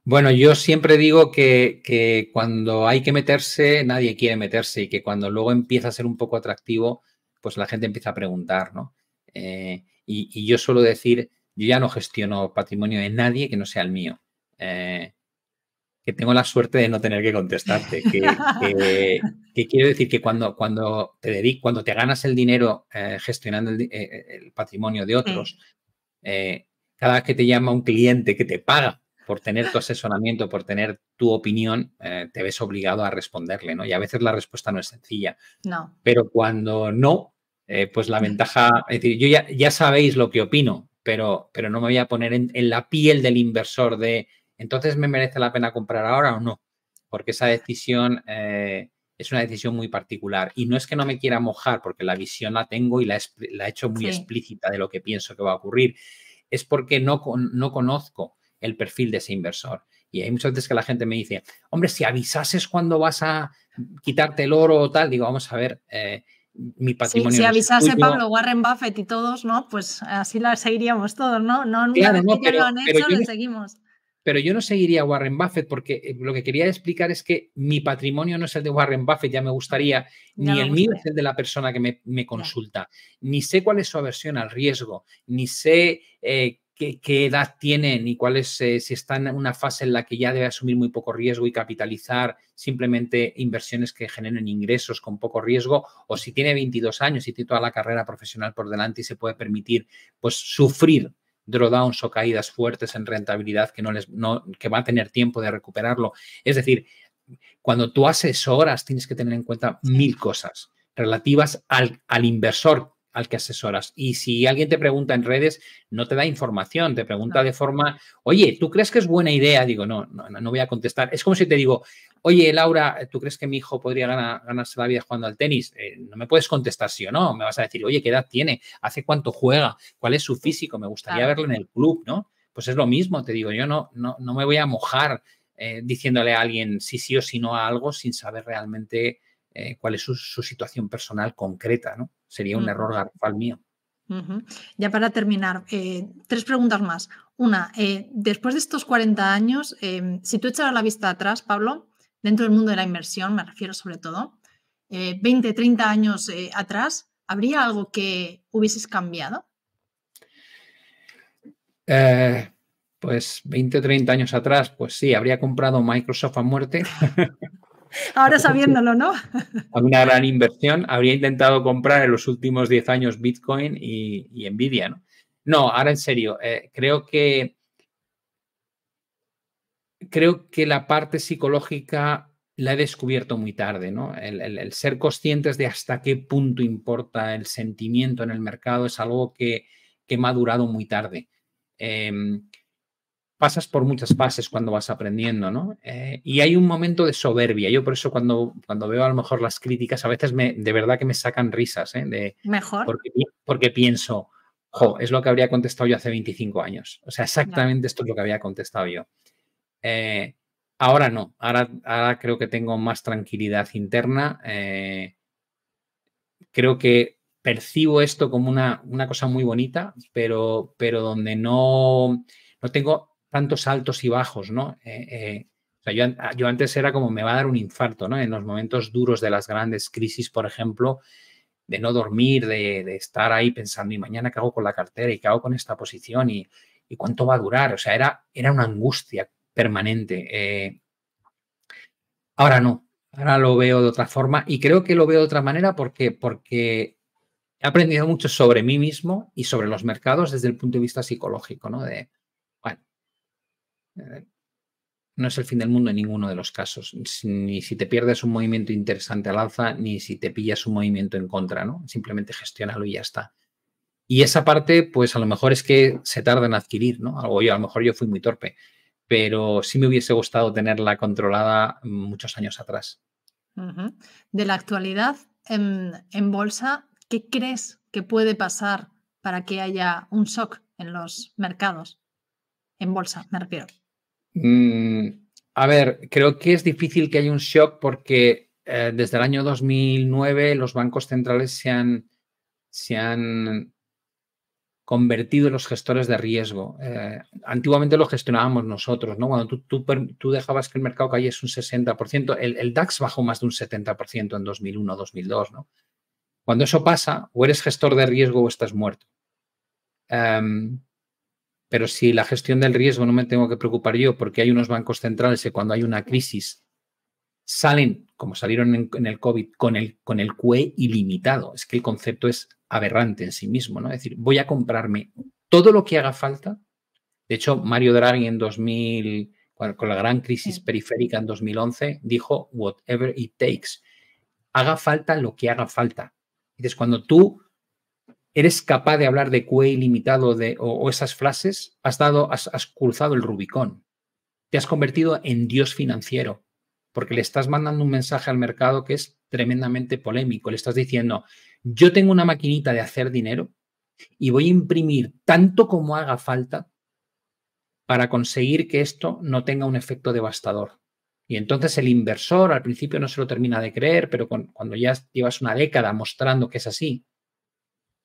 Bueno, yo siempre digo que cuando hay que meterse, nadie quiere meterse y que cuando luego empieza a ser un poco atractivo, pues la gente empieza a preguntar, ¿no? Y yo suelo decir, yo ya no gestiono patrimonio de nadie que no sea el mío. Que tengo la suerte de no tener que contestarte. Que quiero decir que cuando te ganas el dinero gestionando el patrimonio de otros, cada vez que te llama un cliente que te paga por tener tu asesoramiento, por tener tu opinión, te ves obligado a responderle, ¿no? Y a veces la respuesta no es sencilla. No. Pero cuando no, pues la ventaja, es decir, yo ya sabéis lo que opino, pero no me voy a poner en la piel del inversor de entonces me merece la pena comprar ahora o no, porque esa decisión es una decisión muy particular. Y no es que no me quiera mojar, porque la visión la tengo y la he hecho muy explícita de lo que pienso que va a ocurrir. es porque no conozco el perfil de ese inversor. Y hay muchas veces que la gente me dice, hombre, si avisases cuando vas a quitarte el oro o tal, digo, vamos a ver, mi patrimonio si no es el avisase tuyo. Pablo, Warren Buffett y todos, ¿no? Pues así la seguiríamos todos, ¿no? No, una Claro, vez no, que ya lo han pero hecho, le seguimos. Pero yo no seguiría a Warren Buffett porque lo que quería explicar es que mi patrimonio no es el de Warren Buffett, ya me gustaría, Ya ni me el mío gustaría. es el de la persona que me Ya. consulta. Ni sé cuál es su aversión al riesgo, ni sé qué edad tiene, ni cuál es, si está en una fase en la que ya debe asumir muy poco riesgo y capitalizar simplemente inversiones que generen ingresos con poco riesgo, o si tiene 22 años y tiene toda la carrera profesional por delante y se puede permitir pues sufrir drawdowns o caídas fuertes en rentabilidad que va a tener tiempo de recuperarlo. Es decir, cuando tú asesoras tienes que tener en cuenta 1000 cosas relativas al inversor al que asesoras. Y si alguien te pregunta en redes, no te da información, te pregunta de forma, oye, ¿tú crees que es buena idea? Digo, no voy a contestar. Es como si te digo, oye, Laura, ¿tú crees que mi hijo podría ganarse la vida jugando al tenis? No me puedes contestar sí o no. Me vas a decir, oye, ¿qué edad tiene? ¿Hace cuánto juega? ¿Cuál es su físico? Me gustaría verlo en el club, ¿no? Pues es lo mismo, te digo, yo no me voy a mojar diciéndole a alguien sí o sí no a algo sin saber realmente cuál es su situación personal concreta, ¿no? Sería un error garrafal mío. Ya para terminar, 3 preguntas más. Una, después de estos 40 años, si tú echaras la vista atrás, Pablo, dentro del mundo de la inversión, me refiero sobre todo, 20, 30 años atrás, ¿habría algo que hubieses cambiado? Pues 20 o 30 años atrás, pues sí, habría comprado Microsoft a muerte. Ahora sabiéndolo, ¿no? Una gran inversión. Habría intentado comprar en los últimos 10 años Bitcoin y Nvidia, ¿no? No, ahora en serio, creo que la parte psicológica la he descubierto muy tarde, ¿no? El ser conscientes de hasta qué punto importa el sentimiento en el mercado es algo que me ha madurado muy tarde. Pasas por muchas fases cuando vas aprendiendo, ¿no? Y hay un momento de soberbia. Yo por eso cuando veo a lo mejor las críticas, a veces de verdad que me sacan risas, Mejor. Porque pienso, es lo que habría contestado yo hace 25 años. O sea, exactamente esto es lo que había contestado yo. Ahora no, ahora creo que tengo más tranquilidad interna. Creo que percibo esto como una cosa muy bonita, pero donde no tengo tantos altos y bajos, ¿no? O sea, yo antes era como me va a dar un infarto, ¿no? En los momentos duros de las grandes crisis, por ejemplo, de no dormir, de estar ahí pensando, ¿y mañana qué hago con la cartera? ¿Y qué hago con esta posición? ¿Y cuánto va a durar? O sea, era una angustia permanente. Ahora no, ahora lo veo de otra forma y creo que lo veo de otra manera porque he aprendido mucho sobre mí mismo y sobre los mercados desde el punto de vista psicológico, ¿no? Bueno, no es el fin del mundo en ninguno de los casos, ni si te pierdes un movimiento interesante al alza, ni si te pillas un movimiento en contra, ¿no? Simplemente gestiónalo y ya está. Y esa parte, pues a lo mejor es que se tarda en adquirir, ¿no? A lo mejor yo fui muy torpe, pero sí me hubiese gustado tenerla controlada muchos años atrás. De la actualidad en bolsa, ¿qué crees que puede pasar para que haya un shock en los mercados? En bolsa, me refiero. A ver, creo que es difícil que haya un shock porque desde el año 2009 los bancos centrales se han convertido en los gestores de riesgo. Antiguamente lo gestionábamos nosotros, ¿no? Cuando tú dejabas que el mercado cayese un 60%, el DAX bajó más de un 70% en 2001, 2002, ¿no? Cuando eso pasa, o eres gestor de riesgo o estás muerto. Pero si la gestión del riesgo no me tengo que preocupar yo porque hay unos bancos centrales que cuando hay una crisis salen, como salieron en el COVID, con el QE ilimitado. Es que el concepto es aberrante en sí mismo, ¿no? Es decir, voy a comprarme todo lo que haga falta. De hecho, Mario Draghi en 2000, con la gran crisis periférica en 2011, dijo, whatever it takes. Haga falta lo que haga falta. Entonces, cuando tú eres capaz de hablar de QE ilimitado o esas frases, has cruzado el Rubicón. Te has convertido en Dios financiero, porque le estás mandando un mensaje al mercado que es tremendamente polémico. Le estás diciendo, yo tengo una maquinita de hacer dinero y voy a imprimir tanto como haga falta para conseguir que esto no tenga un efecto devastador. Y entonces el inversor al principio no se lo termina de creer, pero cuando ya llevas una década mostrando que es así,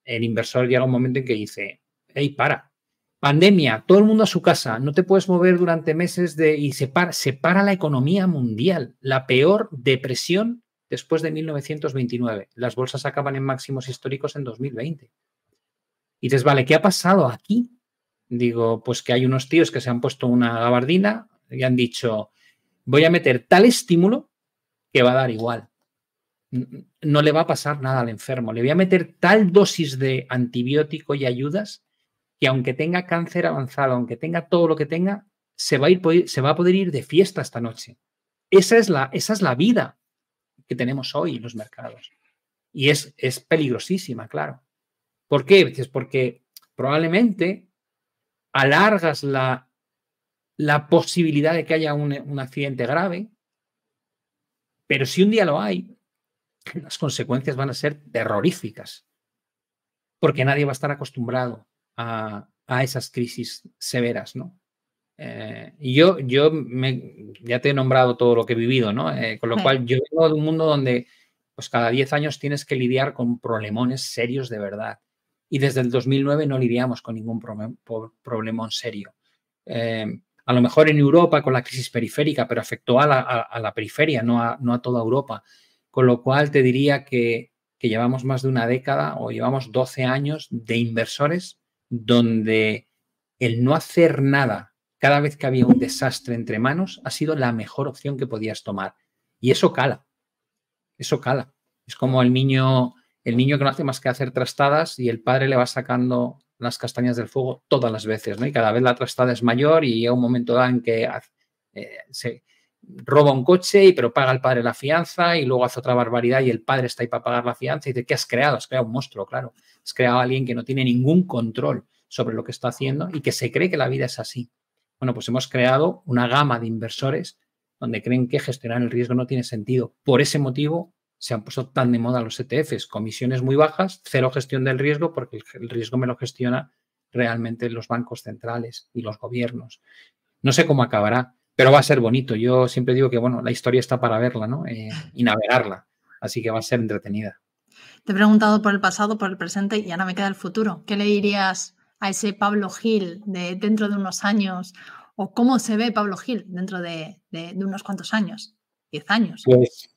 el inversor llega a un momento en que dice, hey, para, pandemia, todo el mundo a su casa, no te puedes mover durante meses y se para la economía mundial, la peor depresión después de 1929. Las bolsas acaban en máximos históricos en 2020. Y dices, vale, ¿qué ha pasado aquí? Digo, pues que hay unos tíos que se han puesto una gabardina y han dicho, voy a meter tal estímulo que va a dar igual. No le va a pasar nada al enfermo. Le voy a meter tal dosis de antibiótico y ayudas que aunque tenga cáncer avanzado, aunque tenga todo lo que tenga, se va a poder ir de fiesta esta noche. Esa es la vida que tenemos hoy en los mercados. Y es peligrosísima, claro. ¿Por qué? Pues porque probablemente alargas la posibilidad de que haya un accidente grave, pero si un día lo hay, las consecuencias van a ser terroríficas, porque nadie va a estar acostumbrado a esas crisis severas, ¿no? Y yo ya te he nombrado todo lo que he vivido, ¿no? Con lo cual yo vengo de un mundo donde pues cada 10 años tienes que lidiar con problemones serios de verdad. Y desde el 2009 no lidiamos con ningún problemón serio. A lo mejor en Europa con la crisis periférica, pero afectó a la periferia, no a toda Europa. Con lo cual te diría que llevamos más de una década o llevamos 12 años de inversores donde el no hacer nada cada vez que había un desastre entre manos ha sido la mejor opción que podías tomar. Y eso cala. Eso cala. Es como el niño que no hace más que hacer trastadas y el padre le va sacando las castañas del fuego todas las veces, ¿no? Y cada vez la trastada es mayor y llega un momento dado en que se roba un coche, pero paga el padre la fianza y luego hace otra barbaridad y el padre está ahí para pagar la fianza y dice, ¿qué has creado? Has creado un monstruo, claro. Has creado a alguien que no tiene ningún control sobre lo que está haciendo y que se cree que la vida es así. Bueno, pues hemos creado una gama de inversores donde creen que gestionar el riesgo no tiene sentido. Por ese motivo se han puesto tan de moda los ETFs, comisiones muy bajas, cero gestión del riesgo, porque el riesgo me lo gestiona realmente los bancos centrales y los gobiernos. No sé cómo acabará, pero va a ser bonito. Yo siempre digo que, bueno, la historia está para verla, ¿no? Y navegarla, así que va a ser entretenida. Te he preguntado por el pasado, por el presente y ahora me queda el futuro. ¿Qué le dirías a ese Pablo Gil de dentro de unos años? ¿O cómo se ve Pablo Gil dentro de unos cuantos años? 10 años.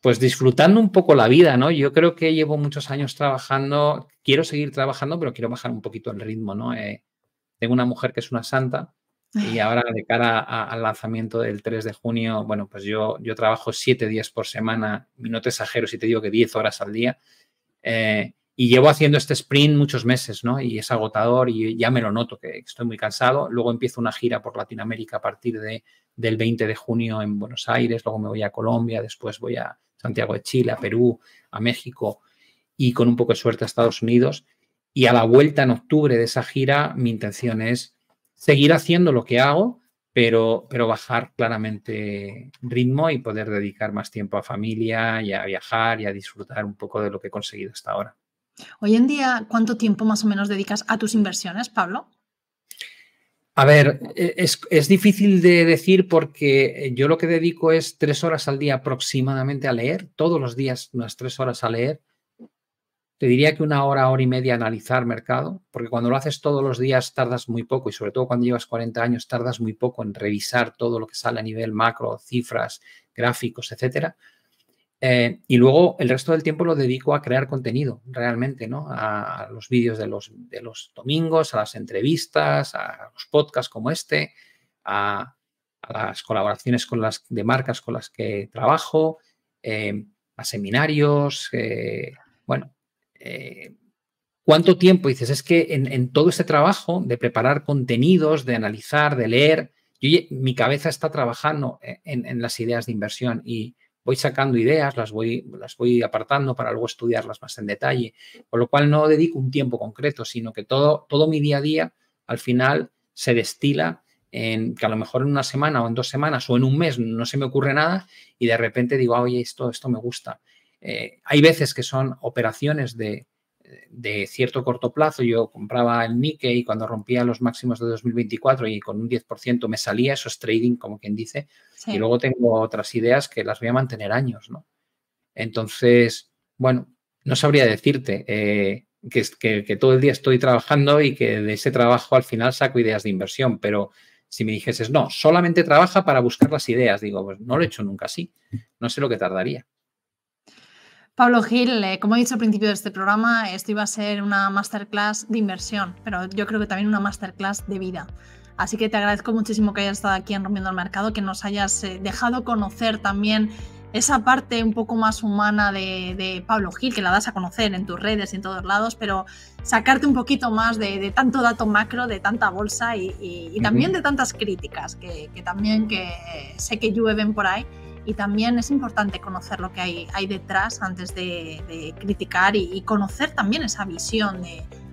Pues disfrutando un poco la vida, ¿no? Yo creo que llevo muchos años trabajando, quiero seguir trabajando, pero quiero bajar un poquito el ritmo, ¿no? Tengo una mujer que es una santa y ahora de cara al lanzamiento del 3 de junio, bueno, pues yo trabajo 7 días por semana, y no te exagero si te digo que 10 horas al día, y llevo haciendo este sprint muchos meses, ¿no? Y es agotador y ya me lo noto, que estoy muy cansado. Luego empiezo una gira por Latinoamérica a partir del 20 de junio en Buenos Aires, luego me voy a Colombia, después voy a Santiago de Chile, a Perú, a México y con un poco de suerte a Estados Unidos. Y a la vuelta en octubre de esa gira, mi intención es seguir haciendo lo que hago, pero bajar claramente ritmo y poder dedicar más tiempo a familia y a viajar y a disfrutar un poco de lo que he conseguido hasta ahora. Hoy en día, ¿cuánto tiempo más o menos dedicas a tus inversiones, Pablo? A ver, es difícil de decir porque yo lo que dedico es 3 horas al día aproximadamente a leer, todos los días unas 3 horas a leer. Te diría que 1 hora, hora y media a analizar mercado, porque cuando lo haces todos los días tardas muy poco y sobre todo cuando llevas 40 años tardas muy poco en revisar todo lo que sale a nivel macro, cifras, gráficos, etcétera. Y luego el resto del tiempo lo dedico a crear contenido realmente, ¿no? A los vídeos de los domingos, a las entrevistas, a los podcasts como este, a las colaboraciones de marcas con las que trabajo, a seminarios, bueno. ¿Cuánto tiempo? Dices, es que en todo este trabajo de preparar contenidos, de analizar, de leer, mi cabeza está trabajando en las ideas de inversión y voy sacando ideas, las voy apartando para luego estudiarlas más en detalle, con lo cual no dedico un tiempo concreto, sino que todo mi día a día al final se destila en que a lo mejor en 1 semana o en 2 semanas o en un mes no se me ocurre nada y de repente digo, oye, esto me gusta. Hay veces que son operaciones de de cierto corto plazo. Yo compraba el Nikkei cuando rompía los máximos de 2024 y con un 10% me salía, eso es trading, como quien dice. Sí. Y luego tengo otras ideas que las voy a mantener años, ¿no? Entonces, bueno, no sabría decirte que todo el día estoy trabajando y que de ese trabajo al final saco ideas de inversión, pero si me dijeses, no, solamente trabaja para buscar las ideas, digo, pues no lo he hecho nunca así, no sé lo que tardaría. Pablo Gil, como he dicho al principio de este programa, esto iba a ser una masterclass de inversión, pero yo creo que también una masterclass de vida. Así que te agradezco muchísimo que hayas estado aquí en Rompiendo el Mercado, que nos hayas dejado conocer también esa parte un poco más humana de Pablo Gil, que la das a conocer en tus redes y en todos lados, pero sacarte un poquito más de tanto dato macro, de tanta bolsa y también de tantas críticas que también que sé que llueven por ahí. Y también es importante conocer lo que hay detrás antes de criticar y conocer también esa visión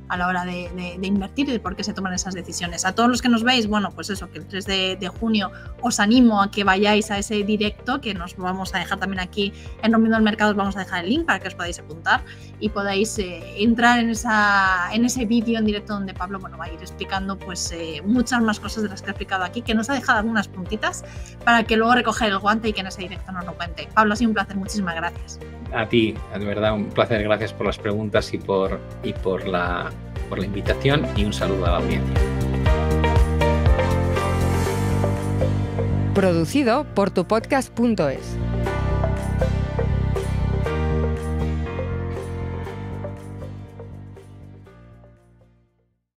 a la hora de invertir y de por qué se toman esas decisiones. A todos los que nos veis, bueno, pues eso, que el 3 de junio os animo a que vayáis a ese directo, que nos vamos a dejar también aquí en Rompiendo el Mercado, os vamos a dejar el link para que os podáis apuntar y podáis entrar en ese vídeo en directo donde Pablo, bueno, va a ir explicando pues muchas más cosas de las que ha explicado aquí, que nos ha dejado algunas puntitas para que luego recoger el guante y que en ese directo nos lo cuente. Pablo, ha sido un placer, muchísimas gracias. A ti, de verdad, un placer, gracias por las preguntas y por la invitación, y un saludo a la audiencia. Producido por tupodcast.es.